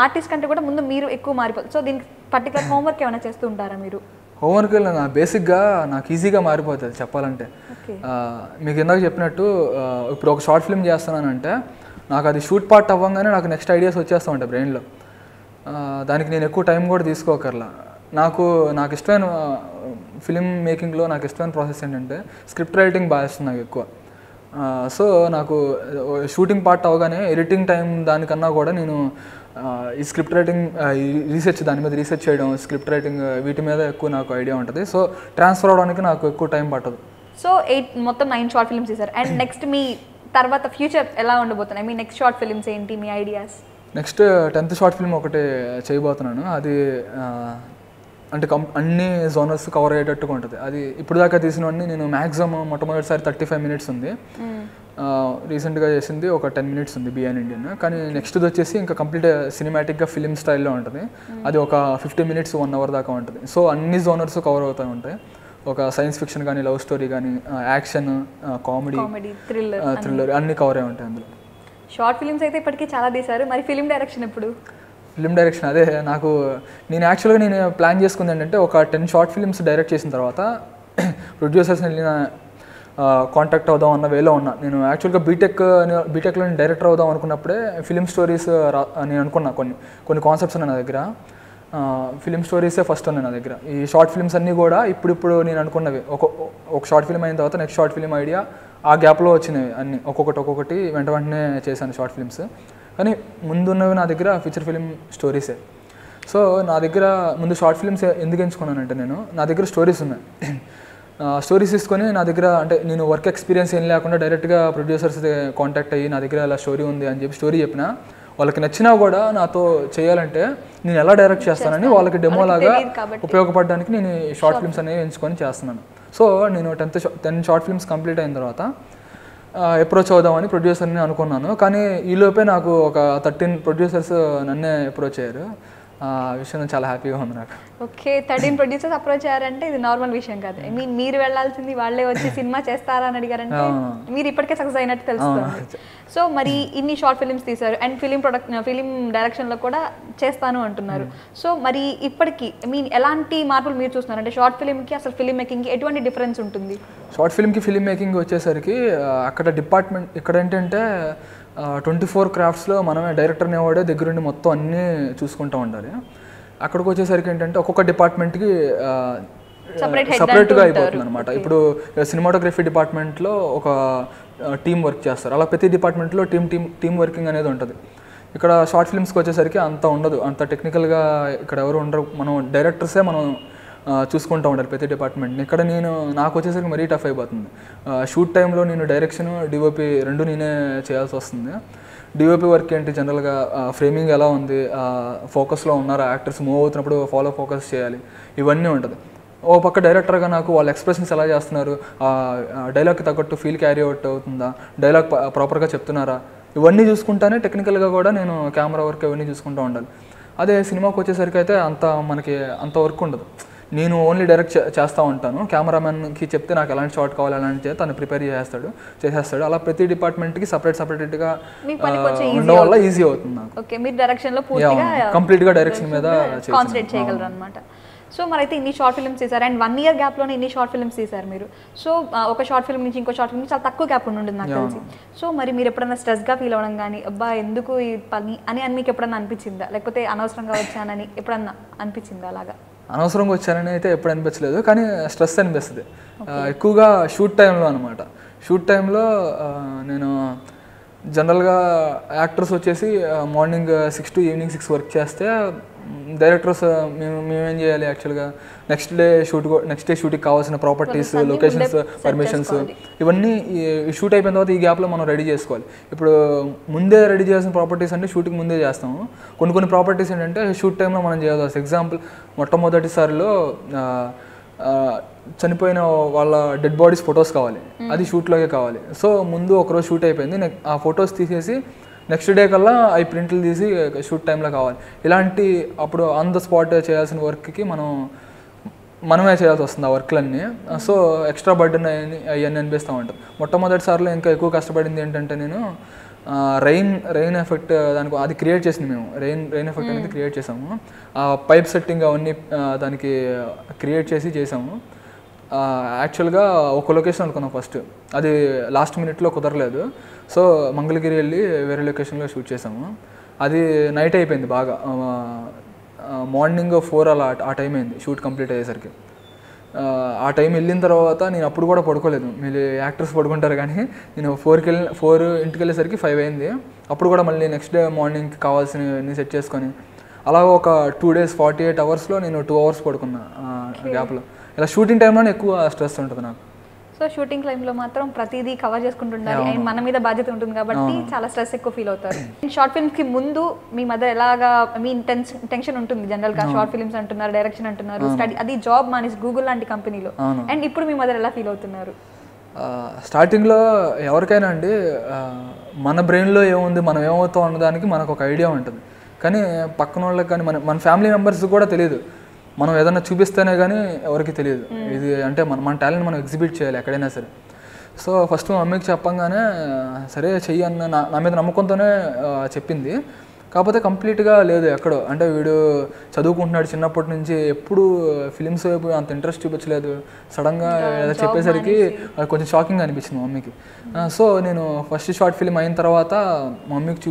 ఆర్టిస్ట్ కంటే కూడా ముందు మీరు ఎక్కువ మారిపోతుంది. సో దీనికి పర్టికులర్ హోంవర్క్ ఏమైనా చేస్తూ ఉంటారా మీరు? హోంవర్క్ బేసిక్గా నాకు ఈజీగా మారిపోతుంది చెప్పాలంటే. మీకు ఇందాక చెప్పినట్టు ఇప్పుడు ఒక షార్ట్ ఫిల్మ్ చేస్తున్నానంటే నాకు అది షూట్ పార్ట్ అవ్వగానే నాకు నెక్స్ట్ ఐడియాస్ వచ్చేస్తూ ఉంటాయి బ్రెయిన్లో. దానికి నేను ఎక్కువ టైం కూడా తీసుకోకర్లా. నాకు ఇష్టమైన ఫిలిం మేకింగ్లో నాకు ఇష్టమైన ప్రాసెస్ ఏంటంటే స్క్రిప్ట్ రైటింగ్ బాగా ఇస్తుంది నాకు ఎక్కువ. సో నాకు షూటింగ్ పార్ట్ అవగానే ఎడిటింగ్ టైం దానికన్నా కూడా నేను ఈ స్క్రిప్ట్ రైటింగ్, రీసెర్చ్, దాని మీద రీసెర్చ్ చేయడం, స్క్రిప్ట్ రైటింగ్ వీటి మీద ఎక్కువ నాకు ఐడియా ఉంటుంది. సో ట్రాన్స్ఫర్ అవడానికి నాకు ఎక్కువ టైం పట్టదు. సో మొత్తం 9 షార్ట్ ఫిల్మ్స్ తీశారు. అండ్ నెక్స్ట్ మీ తర్వాత ఫ్యూచర్ ఎలా ఉండబోతున్నాయి? మీ నెక్స్ట్ షార్ట్ ఫిల్మ్స్ ఏంటి, మీ ideas? Next 10th short film ఒకటి చేయబోతున్నాను. అది అంటే అన్ని జోనర్స్ కవర్ అయ్యేటట్టుగా ఉంటుంది. అది ఇప్పుడు దాకా తీసినవన్నీ నేను మ్యాక్సిమం మొట్టమొదటిసారి 35 minutes ఉంది. రీసెంట్గా చేసింది ఒక 10 minutes ఉంది బియాన్ ఇండియన్. కానీ నెక్స్ట్ది వచ్చేసి ఇంకా కంప్లీట్ సినిమాటిక్గా ఫిలిం స్టైల్లో ఉంటుంది. అది ఒక 50 minutes 1 hour దాకా ఉంటుంది. సో అన్ని జోనర్స్ కవర్ అవుతూ ఉంటాయి. ఒక సైన్స్ ఫిక్షన్ కానీ, లవ్ స్టోరీ కానీ, యాక్షన్, కామెడీ, థ్రిల్లర్ అన్నీ కవర్ అయి ఉంటాయి అందులో. షార్ట్ ఫిల్మ్స్ అయితే ఇప్పటికీ చాలా తీశారు. మరి ఫిలిం డైరెక్షన్ ఎప్పుడు? ఫిలిం డైరెక్షన్ అదే నేను యాక్చువల్గా ప్లాన్ చేసుకుంది ఏంటంటే ఒక 10 షార్ట్ ఫిల్మ్స్ డైరెక్ట్ చేసిన తర్వాత ప్రొడ్యూసర్స్ని వెళ్ళిన కాంటాక్ట్ అవుదాం అన్న వేలో ఉన్నా. నేను యాక్చువల్గా బీటెక్లో నేను డైరెక్టర్ అవుదాం అనుకున్నప్పుడే ఫిలిం స్టోరీస్ నేను అనుకున్నా. కొన్ని కాన్సెప్ట్స్ ఉన్నాయి నా దగ్గర. ఫిలిం స్టోరీసే ఫస్ట్ ఉన్నాయి నా దగ్గర. ఈ షార్ట్ ఫిల్మ్స్ అన్నీ కూడా ఇప్పుడు నేను అనుకున్నవి. ఒక షార్ట్ ఫిల్మ్ అయిన తర్వాత నెక్స్ట్ షార్ట్ ఫిల్మ్ ఐడియా ఆ గ్యాప్లో వచ్చినవి అన్నీ ఒక్కొక్కటి వెంటనే చేశాను షార్ట్ ఫిల్మ్స్. కానీ ముందున్నవి నా దగ్గర ఫీచర్ ఫిలిం స్టోరీసే. సో నా దగ్గర ముందు షార్ట్ ఫిల్మ్స్ ఎందుకు ఎంచుకున్నానంటే నా దగ్గర స్టోరీస్ ఉన్నాయి. స్టోరీస్ తీసుకొని నా దగ్గర అంటే నేను వర్క్ ఎక్స్పీరియన్స్ ఏం లేకుండా డైరెక్ట్గా ప్రొడ్యూసర్స్ కాంటాక్ట్ అయ్యి నా దగ్గర అలా స్టోరీ ఉంది అని చెప్పి స్టోరీ చెప్పినా వాళ్ళకి నచ్చినా కూడా నాతో చేయాలంటే నేను ఎలా డైరెక్ట్ చేస్తానని వాళ్ళకి డెమోలాగా ఉపయోగపడడానికి నేను షార్ట్ ఫిల్మ్స్ అనేవి ఎంచుకొని చేస్తున్నాను. సో నేను 10 షార్ట్ ఫిల్మ్స్ కంప్లీట్ అయిన తర్వాత అప్రోచ్ అవుదామని ప్రొడ్యూసర్ని అనుకున్నాను. కానీ ఈలోపే నాకు ఒక 13 ప్రొడ్యూసర్స్ నన్నే అప్రోచ్ అయ్యారు. ఆ విషయం చాలా హ్యాపీగా ఉంది నాకు. ఓకే, 13 ప్రొడ్యూసర్స్ అప్రోచ్ అయ్యారంటే ఇది నార్మల్ విషయం కాదు. ఐ మీన్ మీరు వెళ్ళాల్సింది వాళ్ళే వచ్చి సినిమా చేస్తారా అని అడిగారంటే మీరు ఇప్పటికే సక్సెస్ అయినట్టు తెలుస్తుంది. సో మరి ఇన్ని షార్ట్ ఫిలిమ్స్ తీశారు అండ్ ఫిలిం డైరెక్షన్లో కూడా చేస్తాను అంటున్నారు. సో మరి ఇప్పటికి ఐ మీన్ ఎలాంటి మార్పులు మీరు చూస్తున్నారు? అంటే షార్ట్ ఫిలింకి అసలు ఫిలిం మేకింగ్కి ఎటువంటి డిఫరెన్స్ ఉంటుంది? షార్ట్ ఫిల్మ్కి ఫిలిం మేకింగ్ వచ్చేసరికి అక్కడ డిపార్ట్మెంట్ ఇక్కడ ఏంటంటే 24 క్రాఫ్ట్స్లో మనమే డైరెక్టర్ అనేవాడే దగ్గరుండి మొత్తం అన్నీ చూసుకుంటూ ఉండాలి. అక్కడికి వచ్చేసరికి ఏంటంటే ఒక్కొక్క డిపార్ట్మెంట్కి సపరేట్గా అయిపోతుంది అనమాట. ఇప్పుడు సినిమాటోగ్రఫీ డిపార్ట్మెంట్లో ఒక టీం వర్క్ చేస్తారు, అలా ప్రతి డిపార్ట్మెంట్లో టీం వర్కింగ్ అనేది ఉంటుంది. ఇక్కడ షార్ట్ ఫిల్మ్స్కి వచ్చేసరికి అంత ఉండదు, అంత టెక్నికల్గా ఇక్కడ ఎవరు ఉండరు, మనం డైరెక్టర్సే మనం చూసుకుంటూ ఉండాలి ప్రతి డిపార్ట్మెంట్ని. ఇక్కడ నాకు వచ్చేసరికి మరీ టఫ్ అయిపోతుంది. షూట్ టైంలో నేను డైరెక్షన్ డిఓపి రెండు నేనే చేయాల్సి వస్తుంది. డిఓపి వర్క్ ఏంటి, జనరల్గా ఫ్రేమింగ్ ఎలా ఉంది, ఫోకస్లో ఉన్నారా యాక్టర్స్, మూవ్ అవుతున్నప్పుడు ఫాలో ఫోకస్ చేయాలి, ఇవన్నీ ఉంటుంది. ఓ పక్క డైరెక్టర్గా నాకు వాళ్ళ ఎక్స్ప్రెషన్స్ ఎలా చేస్తున్నారు, డైలాగ్కి తగ్గట్టు ఫీల్ క్యారీ అవుట్ అవుతుందా, డైలాగ్ ప్రాపర్గా చెప్తున్నారా, ఇవన్నీ చూసుకుంటానే టెక్నికల్గా కూడా నేను కెమెరా వర్క్ ఇవన్నీ చూసుకుంటూ ఉండాలి. అదే సినిమాకి వచ్చేసరికి అయితే మనకి అంత వర్క్ ఉండదు. నేను ఓన్లీ డైరెక్ట్ చేస్తూ ఉంటాను. కెమెరామెన్కి చెప్తే నాకు ఎలాంటి షాట్ కావాలి అలాంటి తను ప్రిపేర్ చేసేస్తాడు. అలా ప్రతి డిపార్ట్మెంట్కి సపరేట్గా ఉండడం వల్ల ఈజీ అవుతుంది నాకు. ఓకే, మీరు డైరెక్షన్లో పూర్తిగా కంప్లీట్గా డైరెక్షన్ మీద కాన్సన్ట్రేట్ చేయగలరు అనమాట. సో మరైతే ఇన్ని షార్ట్ ఫిల్మ్స్ తీశారు అండ్ 1 year గ్యాప్లోనే ఇన్ని షార్ట్ ఫిల్మ్స్ తీశారు మీరు. సో ఒక షార్ట్ ఫిల్మ్ నుంచి ఇంకో షార్ట్ ఫిల్మ్ చాలా తక్కువ గ్యాప్ ఉంటుంది నాకు తెలిసి. సో మరి మీరు ఎప్పుడైనా స్ట్రెస్గా ఫీల్ అవ్వడం కానీ, అబ్బా ఎందుకు ఈ పని అని మీకు ఎప్పుడన్నా అనిపించిందా, లేకపోతే అనవసరంగా వచ్చానని ఎప్పుడన్నా అనిపించిందా? అలాగా అనవసరంగా వచ్చానని అయితే ఎప్పుడు అనిపించలేదు, కానీ స్ట్రెస్ అనిపిస్తుంది ఎక్కువగా షూట్ టైంలో అనమాట. షూట్ టైంలో నేను జనరల్గా యాక్టర్స్ వచ్చేసి మార్నింగ్ 6 to ఈవినింగ్ 6 వర్క్ చేస్తే డైరెక్టర్స్ మేమేం చేయాలి యాక్చువల్గా నెక్స్ట్ డే షూట్కి కావాల్సిన ప్రాపర్టీస్, లొకేషన్స్, పర్మిషన్స్ ఇవన్నీ షూట్ అయిపోయిన తర్వాత ఈ గ్యాప్లో మనం రెడీ చేసుకోవాలి. ఇప్పుడు ముందే రెడీ చేయాల్సిన ప్రాపర్టీస్ అంటే షూట్కి ముందే చేస్తాము. కొన్ని ప్రాపర్టీస్ ఏంటంటే షూట్ టైంలో మనం చేయాల్సి వస్తుంది. ఎగ్జాంపుల్ మొట్టమొదటిసారిలో చనిపోయిన వాళ్ళ డెడ్ బాడీస్ ఫొటోస్ కావాలి, అది షూట్లోకే కావాలి. సో ముందు ఒకరోజు షూట్ అయిపోయింది, ఆ ఫొటోస్ తీసేసి నెక్స్ట్ డే కల్లా అవి ప్రింట్లు తీసి షూట్ టైంలో కావాలి. ఇలాంటి అప్పుడు ఆన్ ద స్పాట్ చేయాల్సిన వర్క్కి మనమే చేయాల్సి వస్తుంది ఆ వర్క్లన్నీ. సో ఎక్స్ట్రా బర్డెన్ అవన్నీ అనిపిస్తూ ఉంటాం. మొట్టమొదటిసారిలో ఇంకా ఎక్కువ కష్టపడింది ఏంటంటే నేను రెయిన్ ఎఫెక్ట్ దానికి అది క్రియేట్ చేసింది మేము. రెయిన్ ఎఫెక్ట్ అనేది క్రియేట్ చేసాము. పైప్ సెట్టింగ్ అవన్నీ దానికి క్రియేట్ చేసాము. యాక్చువల్గా ఒక లొకేషన్ అనుకున్నాం ఫస్ట్, అది లాస్ట్ మినిట్లో కుదరలేదు. సో మంగళగిరి వెళ్ళి వేరే లొకేషన్లో షూట్ చేసాము. అది నైట్ అయిపోయింది బాగా, మార్నింగ్ 4 అలా ఆ టైం అయింది షూట్ కంప్లీట్ అయ్యేసరికి. ఆ టైం వెళ్ళిన తర్వాత నేను అప్పుడు కూడా పడుకోలేదు. మీరు యాక్టర్స్ పడుకుంటారు కానీ నేను 4 ఇంటికి వెళ్ళేసరికి 5 అయింది. అప్పుడు కూడా మళ్ళీ నెక్స్ట్ డే మార్నింగ్కి కావాల్సినవి సెట్ చేసుకొని అలా ఒక 2 days 48 hours నేను 2 hours పడుకున్నా గ్యాప్లో. ఇలా షూటింగ్ టైంలోనే ఎక్కువ స్ట్రెస్ ఉంటుంది నాకు. సో షూటింగ్ టైంలో మాత్రం ప్రతిదీ కవర్ చేసుకుంటుండాలి అండ్ మన మీద బాధ్యత ఉంటుంది కాబట్టి చాలా స్ట్రెస్ ఎక్కువ ఫీల్ అవుతారు. షార్ట్ ఫిల్మ్స్కి ముందు మీ మధ్య ఎలాగా మీ టెన్షన్ ఉంటుంది జనరల్గా? షార్ట్ ఫిల్మ్స్ అంటున్నారు, డైరెక్షన్ అంటున్నారు, స్టడీ, అది జాబ్ మానేసి గూగుల్ లాంటి కంపెనీలో. అండ్ ఇప్పుడు మీ మధ్య ఎలా ఫీల్ అవుతున్నారు? స్టార్టింగ్లో ఎవరికైనా అండి మన బ్రెయిన్లో ఏముంది, మనం ఏమవుతాం అన్నదానికి మనకు ఒక ఐడియా ఉంటుంది. కానీ పక్కన వాళ్ళకి కానీ మన ఫ్యామిలీ మెంబర్స్ కూడా తెలియదు. మనం ఏదైనా చూపిస్తేనే కానీ ఎవరికి తెలియదు. ఇది అంటే మన టాలెంట్ మనం ఎగ్జిబిట్ చేయాలి ఎక్కడైనా సరే. సో ఫస్ట్ మా మమ్మీకి చెప్పంగానే సరే చెయ్యి అన్న నా మీద నమ్మకంతోనే చెప్పింది. కాకపోతే కంప్లీట్గా లేదు ఎక్కడో, అంటే వీడు చదువుకుంటున్నాడు చిన్నప్పటి నుంచి, ఎప్పుడు ఫిలిమ్స్ వైపు అంత ఇంట్రెస్ట్ చూపించలేదు. సడన్గా ఏదో చెప్పేసరికి కొంచెం షాకింగ్ అనిపించింది మా మమ్మీకి. సో నేను ఫస్ట్ షార్ట్ ఫిల్మ్ అయిన తర్వాత మా మమ్మీకి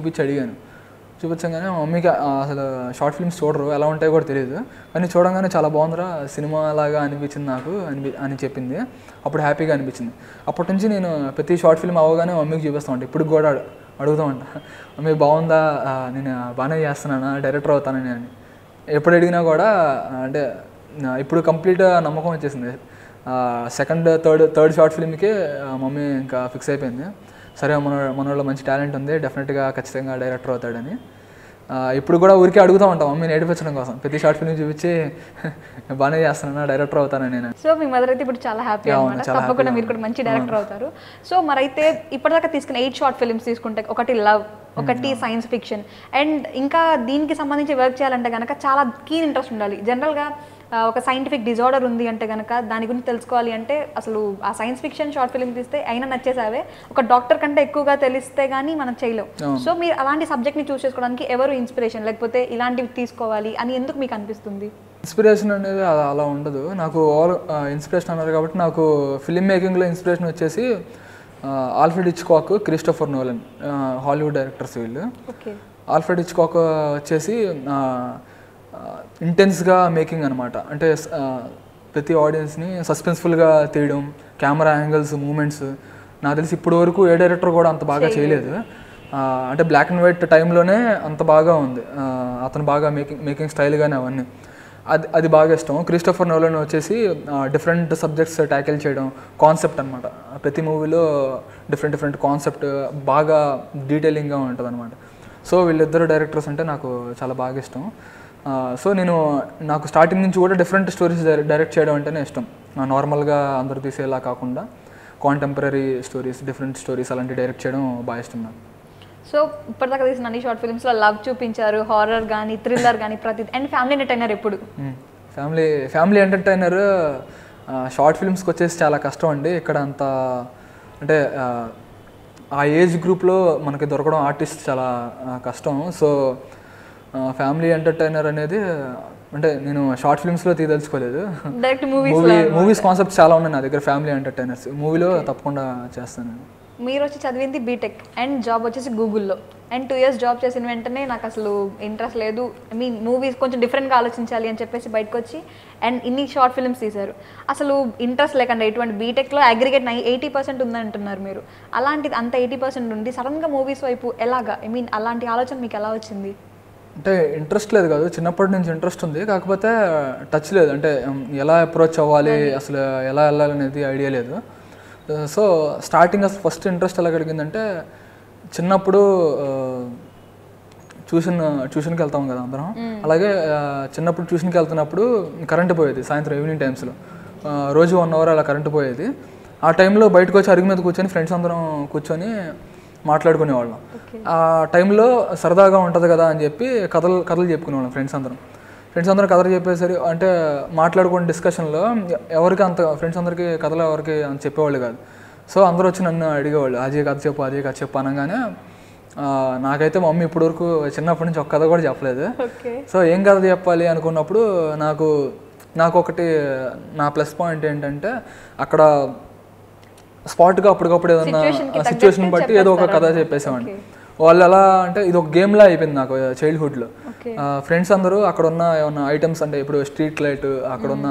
చూపించగానే మా మమ్మీకి అసలు షార్ట్ ఫిల్మ్స్ చూడరు, ఎలా ఉంటాయో కూడా తెలియదు. కానీ చూడంగానే చాలా బాగుందిరా, సినిమా లాగా అనిపించింది నాకు అని చెప్పింది. అప్పుడు హ్యాపీగా అనిపించింది. అప్పటి నుంచి నేను ప్రతి షార్ట్ ఫిల్మ్ అవ్వగానే మమ్మీకి చూపిస్తూ ఉంటాను. ఇప్పుడు కూడా అడుగుతూ ఉంటా, మమ్మీ బాగుందా, నేను బాగానే చేస్తున్నానా, డైరెక్టర్ అవుతానని అని ఎప్పుడు అడిగినా కూడా. అంటే ఇప్పుడు కంప్లీట్ నమ్మకం వచ్చేసింది. సెకండ్ థర్డ్ షార్ట్ ఫిల్మ్కి మమ్మీ ఇంకా ఫిక్స్ అయిపోయింది. సరే మనలో మంచి టాలెంట్ ఉంది, డెఫినెట్గా ఖచ్చితంగా డైరెక్టర్ అవుతాడని. ఇప్పుడు కూడా ఊరికే అడుగుతూ ఉంటాం మమ్మీ నేర్పించడం కోసం. ప్రతి షార్ట్ ఫిల్మ్ చూపించి బాగానే చేస్తున్నాను, డైరెక్టర్ అవుతాను నేను. సో మీ మదర్ అయితే ఇప్పుడు చాలా హ్యాపీ అన్నమాట. తప్పకుండా మీరు కూడా మంచి డైరెక్టర్ అవుతారు. సో మరైతే ఇప్పటిదాకా తీసుకున్న 8 షార్ట్ ఫిల్మ్స్ తీసుకుంటే, ఒకటి లవ్, ఒకటి సైన్స్ ఫిక్షన్. అండ్ ఇంకా దీనికి సంబంధించి వర్క్ చేయాలంటే కనుక చాలా కీన్ ఇంట్రెస్ట్ ఉండాలి. జనరల్గా ఒక సైంటిఫిక్ డిజార్డర్ ఉంది అంటే కనుక దాని గురించి తెలుసుకోవాలి అంటే అసలు ఆ సైన్స్ ఫిక్షన్ షార్ట్ ఫిల్మ్ తీస్తే అయినా నచ్చేసావే, ఒక డాక్టర్ కంటే ఎక్కువగా తెలిస్తే కానీ మనం చేయలేం. సో మీరు అలాంటి సబ్జెక్ట్ని చూస్ చేసుకోవడానికి ఎవరు ఇన్స్పిరేషన్, లేకపోతే ఇలాంటివి తీసుకోవాలి అని ఎందుకు మీకు అనిపిస్తుంది? ఇన్స్పిరేషన్ అనేది అలా ఉండదు. నాకు ఇన్స్పిరేషన్ అన్నారు కాబట్టి నాకు ఫిల్మ్ మేకింగ్లో ఇన్స్పిరేషన్ వచ్చేసి Alfred Hitchcock, Christopher Nolan, Hollywood directors వీళ్ళు. ఆల్ఫ్రెడ్ హిచ్కాక్ వచ్చేసి ఇంటెన్స్గా మేకింగ్ అనమాట. అంటే ప్రతి ఆడియన్స్ని సస్పెన్స్ఫుల్గా తీయడం, కెమెరా యాంగిల్స్, మూమెంట్స్ నాకు తెలిసి ఇప్పటి వరకు ఏ డైరెక్టర్ కూడా అంత బాగా చేయలేదు. అంటే బ్లాక్ అండ్ వైట్ టైంలోనే అంత బాగా ఉంది అతను బాగా మేకింగ్ స్టైల్ కానీ అవన్నీ అది బాగా ఇష్టం. క్రిస్టోఫర్ నోలన్ వచ్చేసి డిఫరెంట్ సబ్జెక్ట్స్ ట్యాకిల్ చేయడం, కాన్సెప్ట్ అనమాట. ప్రతి మూవీలో డిఫరెంట్ కాన్సెప్ట్ బాగా డీటెయిలింగ్గా ఉంటుంది అనమాట. సో వీళ్ళిద్దరు డైరెక్టర్స్ అంటే నాకు చాలా బాగా ఇష్టం. సో నాకు స్టార్టింగ్ నుంచి కూడా డిఫరెంట్ స్టోరీస్ డైరెక్ట్ చేయడం అంటేనే ఇష్టం. నార్మల్గా అందరూ తీసేలా కాకుండా కాంటెంపరీ స్టోరీస్, డిఫరెంట్ స్టోరీస్ అలాంటివి డైరెక్ట్ చేయడం బాగా ఇష్టం నాకు. సో ఇప్పటిదాకా తీసిన అన్ని షార్ట్ ఫిల్మ్స్లో లవ్ చూపించారు, హారర్ కానీ, థ్రిల్లర్ కానీ, ప్రతి అండ్ ఫ్యామిలీ ఎంటర్టైనర్ ఎప్పుడు? ఫ్యామిలీ ఎంటర్టైనర్ షార్ట్ ఫిల్మ్స్కి వచ్చేసి చాలా కష్టం అండి. ఇక్కడ అంత అంటే ఆ ఏజ్ గ్రూప్లో మనకి దొరకడం ఆర్టిస్ట్ చాలా కష్టం. సో ఫ్యామిలీ ఎంటర్టైనర్ అనేది అంటే నేను షార్ట్ ఫిల్మ్స్లో తీయదలుచుకోలేదు. డైరెక్ట్ మూవీస్ కాన్సెప్ట్స్ చాలా ఉన్నాయి నా దగ్గర. ఫ్యామిలీ ఎంటర్టైనర్స్ మూవీలో తప్పకుండా చేస్తాను. మీరు వచ్చి చదివింది బీటెక్ అండ్ జాబ్ వచ్చేసి గూగుల్లో, అండ్ 2 years జాబ్ చేసిన వెంటనే నాకు అసలు ఇంట్రెస్ట్ లేదు, మూవీస్ కొంచెం డిఫరెంట్గా ఆలోచించాలి అని చెప్పేసి బయటకు వచ్చి అండ్ ఇన్ని షార్ట్ ఫిల్మ్స్ తీశారు. అసలు ఇంట్రెస్ట్ లేకుండా ఇటువంటి బీటెక్లో అగ్రిగేట్ 80% ఉందని అంటున్నారు మీరు. అలాంటిది అంత 80% ఉండి సడన్గా మూవీస్ వైపు ఎలాగా, అలాంటి ఆలోచన మీకు ఎలా వచ్చింది? అంటే ఇంట్రెస్ట్ లేదు కాదు, చిన్నప్పటి నుంచి ఇంట్రెస్ట్ ఉంది, కాకపోతే టచ్ లేదు. అంటే ఎలా అప్రోచ్ అవ్వాలి, అసలు ఎలా వెళ్ళాలి అనేది ఐడియా లేదు. సో స్టార్టింగ్ అసలు ఫస్ట్ ఇంట్రెస్ట్ ఎలా కలిగిందంటే చిన్నప్పుడు ట్యూషన్కి వెళ్తాం కదా అందరం. అలాగే చిన్నప్పుడు ట్యూషన్కి వెళ్తున్నప్పుడు కరెంటు పోయేది సాయంత్రం ఈవినింగ్ టైమ్స్లో. రోజు 1 hour అలా కరెంటు పోయేది. ఆ టైంలో బయటకు వచ్చి అరుగు మీద కూర్చొని ఫ్రెండ్స్ అందరం కూర్చొని మాట్లాడుకునేవాళ్ళం. ఆ టైంలో సరదాగా ఉంటుంది కదా అని చెప్పి కథలు చెప్పుకునేవాళ్ళం ఫ్రెండ్స్ అందరం కథలు చెప్పేసరి అంటే మాట్లాడుకునే డిస్కషన్లో ఎవరికి అంత ఫ్రెండ్స్ అందరికీ కథలు ఎవరికి అంత చెప్పేవాళ్ళు కాదు. సో అందరూ వచ్చి నన్ను అడిగేవాళ్ళు, అజయ్ కథ చెప్పు అనగానే నాకైతే మమ్మీ ఇప్పటివరకు చిన్నప్పటి నుంచి ఒక కథ కూడా చెప్పలేదు. సో ఏం కథ చెప్పాలి అనుకున్నప్పుడు నాకు ఒకటి నా ప్లస్ పాయింట్ ఏంటంటే అక్కడ స్పాట్గా అప్పటికప్పుడు ఏదన్నా సిచ్యువేషన్ బట్టి ఏదో ఒక కథ చెప్పేసామండి. వాళ్ళు ఎలా అంటే ఇది ఒక గేమ్లా అయిపోయింది నాకు చైల్డ్హుడ్లో. ఫ్రెండ్స్ అందరూ అక్కడ ఉన్న ఏమన్నా ఐటమ్స్ అంటే ఇప్పుడు స్ట్రీట్ లైట్, అక్కడ ఉన్న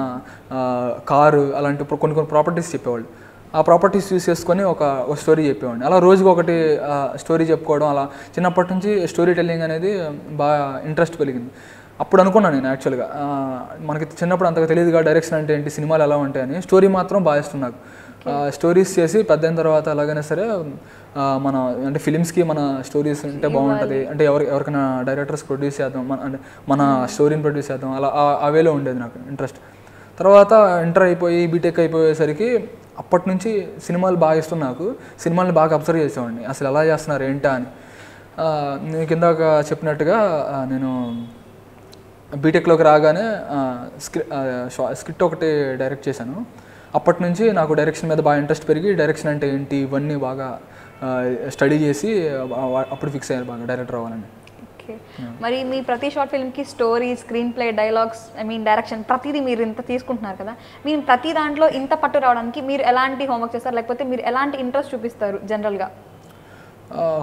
కారు అలాంటి కొన్ని ప్రాపర్టీస్ చెప్పేవాళ్ళు. ఆ ప్రాపర్టీస్ యూస్ చేసుకొని ఒక స్టోరీ చెప్పేవాడిని. అలా రోజుకి ఒకటి స్టోరీ చెప్పుకోవడం, అలా చిన్నప్పటి నుంచి స్టోరీ టెల్లింగ్ అనేది బాగా ఇంట్రెస్ట్ పెరిగింది. అప్పుడు అనుకున్నాను నేను యాక్చువల్గా మనకి చిన్నప్పుడు అంతగా తెలియదుగా డైరెక్షన్ అంటే ఏంటి, సినిమాలు ఎలా ఉంటాయని. స్టోరీ మాత్రం బాగా ఇష్టం నాకు. స్టోరీస్ చేసి పెద్దయిన తర్వాత ఎలాగైనా సరే మన అంటే ఫిలిమ్స్కి మన స్టోరీస్ ఉంటే బాగుంటుంది, అంటే ఎవరికైనా డైరెక్టర్స్ ప్రొడ్యూస్ చేద్దాం, అంటే మన స్టోరీని ప్రొడ్యూస్ చేద్దాం, అలా ఆ వేలో ఉండేది నాకు ఇంట్రెస్ట్. తర్వాత ఇంటర్ అయిపోయి బీటెక్ అయిపోయేసరికి అప్పటి నుంచి సినిమాలు బాగా ఇష్టం నాకు. సినిమాలను బాగా అబ్జర్వ్ చేసేవాడిని, అసలు ఎలా చేస్తున్నారు ఏంటా అని. నేను కిందాక చెప్పినట్టుగా నేను బీటెక్లోకి రాగానే స్క్రిప్ట్ ఒకటి డైరెక్ట్ చేశాను. అప్పటి నుంచి నాకు డైరెక్షన్ మీద బాగా ఇంట్రెస్ట్ పెరిగి డైరెక్షన్ అంటే ఏంటి ఇవన్నీ బాగా స్టడీ చేసి అప్పుడు ఫిక్స్ అయ్యాను బాగా డైరెక్టర్ అవ్వాలని. ఓకే, మరి మీ ప్రతి షార్ట్ ఫిల్మ్కి story, screenplay, dialogues, direction ప్రతిదీ మీరు ఇంత తీసుకుంటున్నారు కదా, మీరు ప్రతి దాంట్లో ఇంత పట్టు రావడానికి మీరు ఎలాంటి హోంవర్క్ చేస్తారు, లేకపోతే మీరు ఎలాంటి ఇంట్రెస్ట్ చూపిస్తారు జనరల్గా?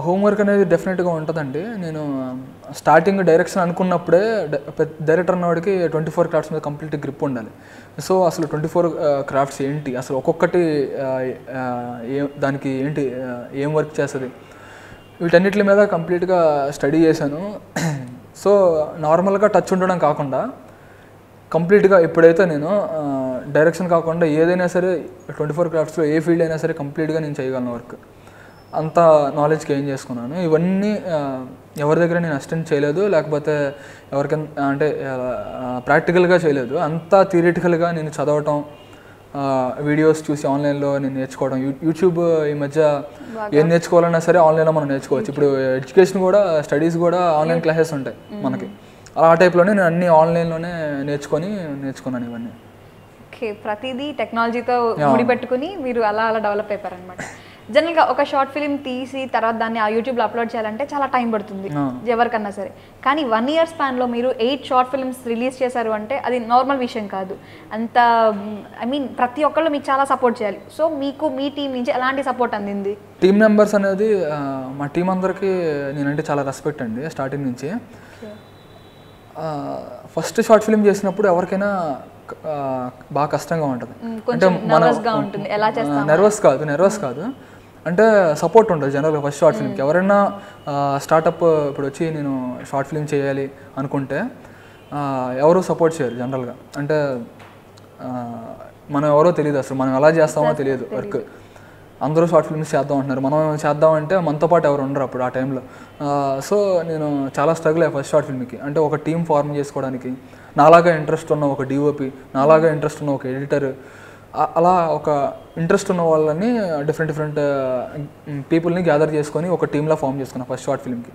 హోంవర్క్ అనేది డెఫినెట్గా ఉంటుందండి. నేను స్టార్టింగ్ డైరెక్షన్ అనుకున్నప్పుడే డైరెక్టర్ అన్నవాడికి 24 క్రాఫ్ట్స్ మీద కంప్లీట్ గ్రిప్ ఉండాలి. సో అసలు 24 క్రాఫ్ట్స్ ఏంటి, అసలు ఒక్కొక్కటి దానికి ఏంటి, ఏం వర్క్ చేస్తుంది, వీటన్నిటి మీద కంప్లీట్గా స్టడీ చేశాను. సో నార్మల్గా టచ్ ఉండడం కాకుండా కంప్లీట్గా ఎప్పుడైతే నేను డైరెక్షన్ కాకుండా ఏదైనా సరే 24 క్రాఫ్ట్స్లో ఏ ఫీల్డ్ అయినా సరే కంప్లీట్గా నేను చేయగలను వర్క్, అంత నాలెడ్జ్ గెయిన్ చేసుకున్నాను. ఇవన్నీ ఎవరి దగ్గర నేను అసిస్టెంట్ చేయలేదు, లేకపోతే ఎవరికైనా అంటే ప్రాక్టికల్గా చేయలేదు, అంతా థియరిటికల్గా నేను చదవటం, వీడియోస్ చూసి ఆన్లైన్లో నేను నేర్చుకోవడం. యూట్యూబ్ ఈ మధ్య ఏం నేర్చుకోవాలన్నా సరే ఆన్లైన్లో మనం నేర్చుకోవచ్చు. ఇప్పుడు ఎడ్యుకేషన్ కూడా, స్టడీస్ కూడా ఆన్లైన్ క్లాసెస్ ఉంటాయి మనకి. ఆ టైప్లోనే నేను అన్ని ఆన్లైన్లోనే నేర్చుకున్నాను ఇవన్నీ. ఓకే, ప్రతిదీ టెక్నాలజీతో ముడిపెట్టుకుని మీరు అలా డెవలప్ అయిపోయారనమాట. జనరల్గా ఒక షార్ట్ ఫిలిం తీసి తర్వాత దాన్ని ఆ యూట్యూబ్లో అప్లోడ్ చేయాలంటే చాలా టైం పడుతుంది ఎవరికన్నా సరే. కానీ 1 year స్పాన్లో మీరు 8 షార్ట్ ఫిల్మ్స్ రిలీజ్ చేశారు అంటే అది నార్మల్ విషయం కాదు. అంత ప్రతి ఒక్కళ్ళు మీకు చాలా సపోర్ట్ చేయాలి. సో మీకు మీ టీం నుంచి ఎలాంటి సపోర్ట్ అందింది? టీమ్ మెంబర్స్ అనేది మా టీం అందరికీ నేనంటే చాలా రెస్పెక్ట్ అండి. స్టార్టింగ్ నుంచి ఫస్ట్ షార్ట్ ఫిల్మ్ చేసినప్పుడు ఎవరికైనా బాగా కష్టంగా ఉంటుంది. అంటే నర్వస్ కాదు, అంటే సపోర్ట్ ఉంటుంది జనరల్గా ఫస్ట్ షార్ట్ ఫిల్మ్కి. ఎవరైనా స్టార్టప్ ఇప్పుడు వచ్చి నేను షార్ట్ ఫిల్మ్ చేయాలి అనుకుంటే ఎవరు సపోర్ట్ చేయరు జనరల్గా. అంటే మనం ఎవరో తెలియదు, అసలు మనం ఎలా చేస్తామో తెలియదు వర్క్. అందరూ షార్ట్ ఫిల్మ్స్ చేద్దాం అంటున్నారు, మనం చేద్దామంటే మనతో పాటు ఎవరు ఉండరు అప్పుడు ఆ టైంలో. సో నేను చాలా స్ట్రగుల్ అయ్యా ఫస్ట్ షార్ట్ ఫిల్మ్కి. అంటే ఒక టీం ఫార్మ్ చేసుకోవడానికి నాలాగా ఇంట్రెస్ట్ ఉన్న ఒక డిఓపి, నాలాగా ఇంట్రెస్ట్ ఉన్న ఒక ఎడిటర్, అలా ఒక ఇంట్రెస్ట్ ఉన్న వాళ్ళని డిఫరెంట్ పీపుల్ని గ్యాదర్ చేసుకొని ఒక టీంలా ఫామ్ చేసుకున్నాను ఫస్ట్ షార్ట్ ఫిల్మ్కి.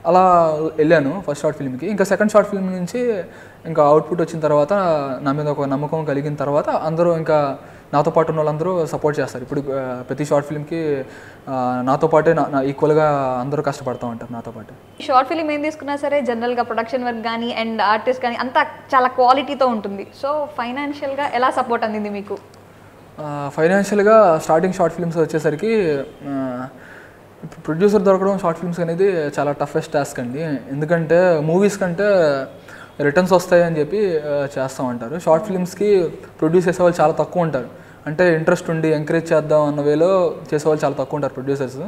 అలా వెళ్ళాను ఫస్ట్ షార్ట్ ఫిల్మ్కి. ఇంకా సెకండ్ షార్ట్ ఫిల్మ్ నుంచి ఇంకా అవుట్పుట్ వచ్చిన తర్వాత నా మీద ఒక నమ్మకం కలిగిన తర్వాత అందరూ ఇంకా నాతో పాటు ఉన్న వాళ్ళందరూ సపోర్ట్ చేస్తారు. ఇప్పుడు ప్రతి షార్ట్ ఫిల్మ్కి నాతో పాటే ఈక్వల్గా అందరూ కష్టపడతా ఉంటారు నాతో పాటు. షార్ట్ ఫిల్మ్ ఏం తీసుకున్నా సరే జనరల్గా ప్రొడక్షన్ వర్క్ కానీ అండ్ ఆర్టిస్ట్ కానీ అంతా చాలా క్వాలిటీతో ఉంటుంది. సో ఫైనాన్షియల్గా ఎలా సపోర్ట్ అందింది మీకు? ఫైనాన్షియల్గా స్టార్టింగ్ షార్ట్ ఫిల్మ్స్ వచ్చేసరికి ప్రొడ్యూసర్ దొరకడం షార్ట్ ఫిల్మ్స్ అనేది చాలా టఫెస్ట్ టాస్క్ అండి. ఎందుకంటే మూవీస్ కంటే రిటర్న్స్ వస్తాయని చెప్పి చేస్తామంటారు. షార్ట్ ఫిల్మ్స్కి ప్రొడ్యూస్ చేసేవాళ్ళు చాలా తక్కువ ఉంటారు. అంటే ఇంట్రెస్ట్ ఉండి ఎంకరేజ్ చేద్దాం అన్న వేలో చేసేవాళ్ళు చాలా తక్కువ ఉంటారు ప్రొడ్యూసర్స్.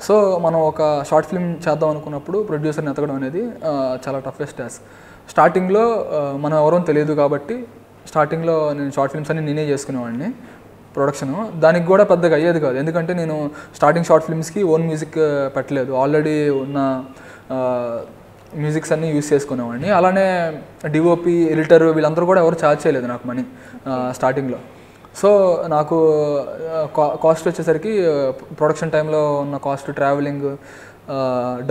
సో మనం ఒక షార్ట్ ఫిల్మ్ చేద్దాం అనుకున్నప్పుడు ప్రొడ్యూసర్ని ఎతకడం అనేది చాలా టఫెస్ట్ టాస్క్. స్టార్టింగ్లో మనం ఎవరో తెలియదు కాబట్టి స్టార్టింగ్లో నేను షార్ట్ ఫిల్మ్స్ అన్ని నేనే చేసుకునేవాడిని. ప్రొడక్షను దానికి కూడా పెద్దగా అయ్యేది కాదు, ఎందుకంటే నేను స్టార్టింగ్ షార్ట్ ఫిల్మ్స్కి ఓన్ మ్యూజిక్ పెట్టలేదు, ఆల్రెడీ ఉన్న మ్యూజిక్స్ అన్నీ యూస్ చేసుకునేవాడిని. అలానే డిఓపి, ఎడిటర్ వీళ్ళందరూ కూడా ఎవరు ఛార్జ్ చేయలేదు నాకు మనీ స్టార్టింగ్లో. సో నాకు కాస్ట్ వచ్చేసరికి ప్రొడక్షన్ టైంలో ఉన్న కాస్ట్, ట్రావెలింగ్,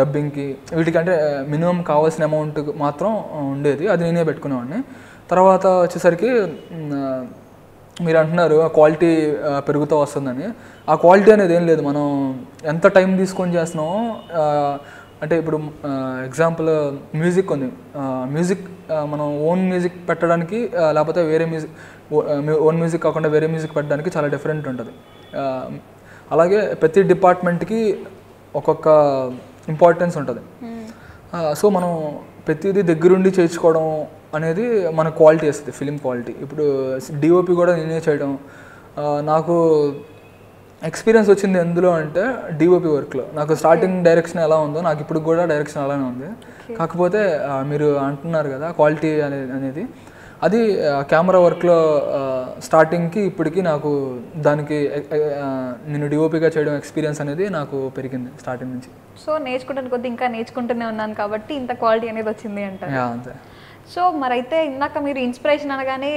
డబ్బింగ్కి, వీటికంటే మినిమం కావాల్సిన అమౌంట్ మాత్రం ఉండేది, అది నేనే పెట్టుకునేవాడిని. తర్వాత వచ్చేసరికి మీరు అంటున్నారు క్వాలిటీ పెరుగుతూ వస్తుందని. ఆ క్వాలిటీ అనేది ఏం లేదు, మనం ఎంత టైం తీసుకొని చేస్తున్నామో. అంటే ఇప్పుడు ఎగ్జాంపుల్ మ్యూజిక్ ఉంది, మ్యూజిక్ మనం ఓన్ మ్యూజిక్ పెట్టడానికి లేకపోతే వేరే మ్యూజిక్, ఓన్ మ్యూజిక్ కాకుండా వేరే మ్యూజిక్ పెట్టడానికి చాలా డిఫరెంట్ ఉంటుంది. అలాగే ప్రతి డిపార్ట్మెంట్కి ఒక్కొక్క ఇంపార్టెన్స్ ఉంటుంది. సో మనం ప్రతిదీ దగ్గరుండి చేయించుకోవడం అనేది మన క్వాలిటీ వస్తుంది, ఫిలిం క్వాలిటీ. ఇప్పుడు డిఓపి కూడా నేనే చేయడం, నాకు ఎక్స్పీరియన్స్ వచ్చింది ఎందులో అంటే డిఓపి వర్క్లో. నాకు స్టార్టింగ్ డైరెక్షన్ ఎలా ఉందో నాకు ఇప్పుడు కూడా డైరెక్షన్ అలానే ఉంది. కాకపోతే మీరు అంటున్నారు కదా క్వాలిటీ అనేది, అది కెమెరా వర్క్లో స్టార్టింగ్కి ఇప్పటికి నాకు దానికి నేను డిఓపిగా చేయడం ఎక్స్పీరియన్స్ అనేది నాకు పెరిగింది స్టార్టింగ్ నుంచి. సో నేర్చుకుంటాను కొద్ది ఇంకా నేర్చుకుంటూనే ఉన్నాను కాబట్టి ఇంత క్వాలిటీ అనేది వచ్చింది అంటారు. అంతే. సో మరైతే ఇందాక మీరు ఇన్స్పిరేషన్ అనగానే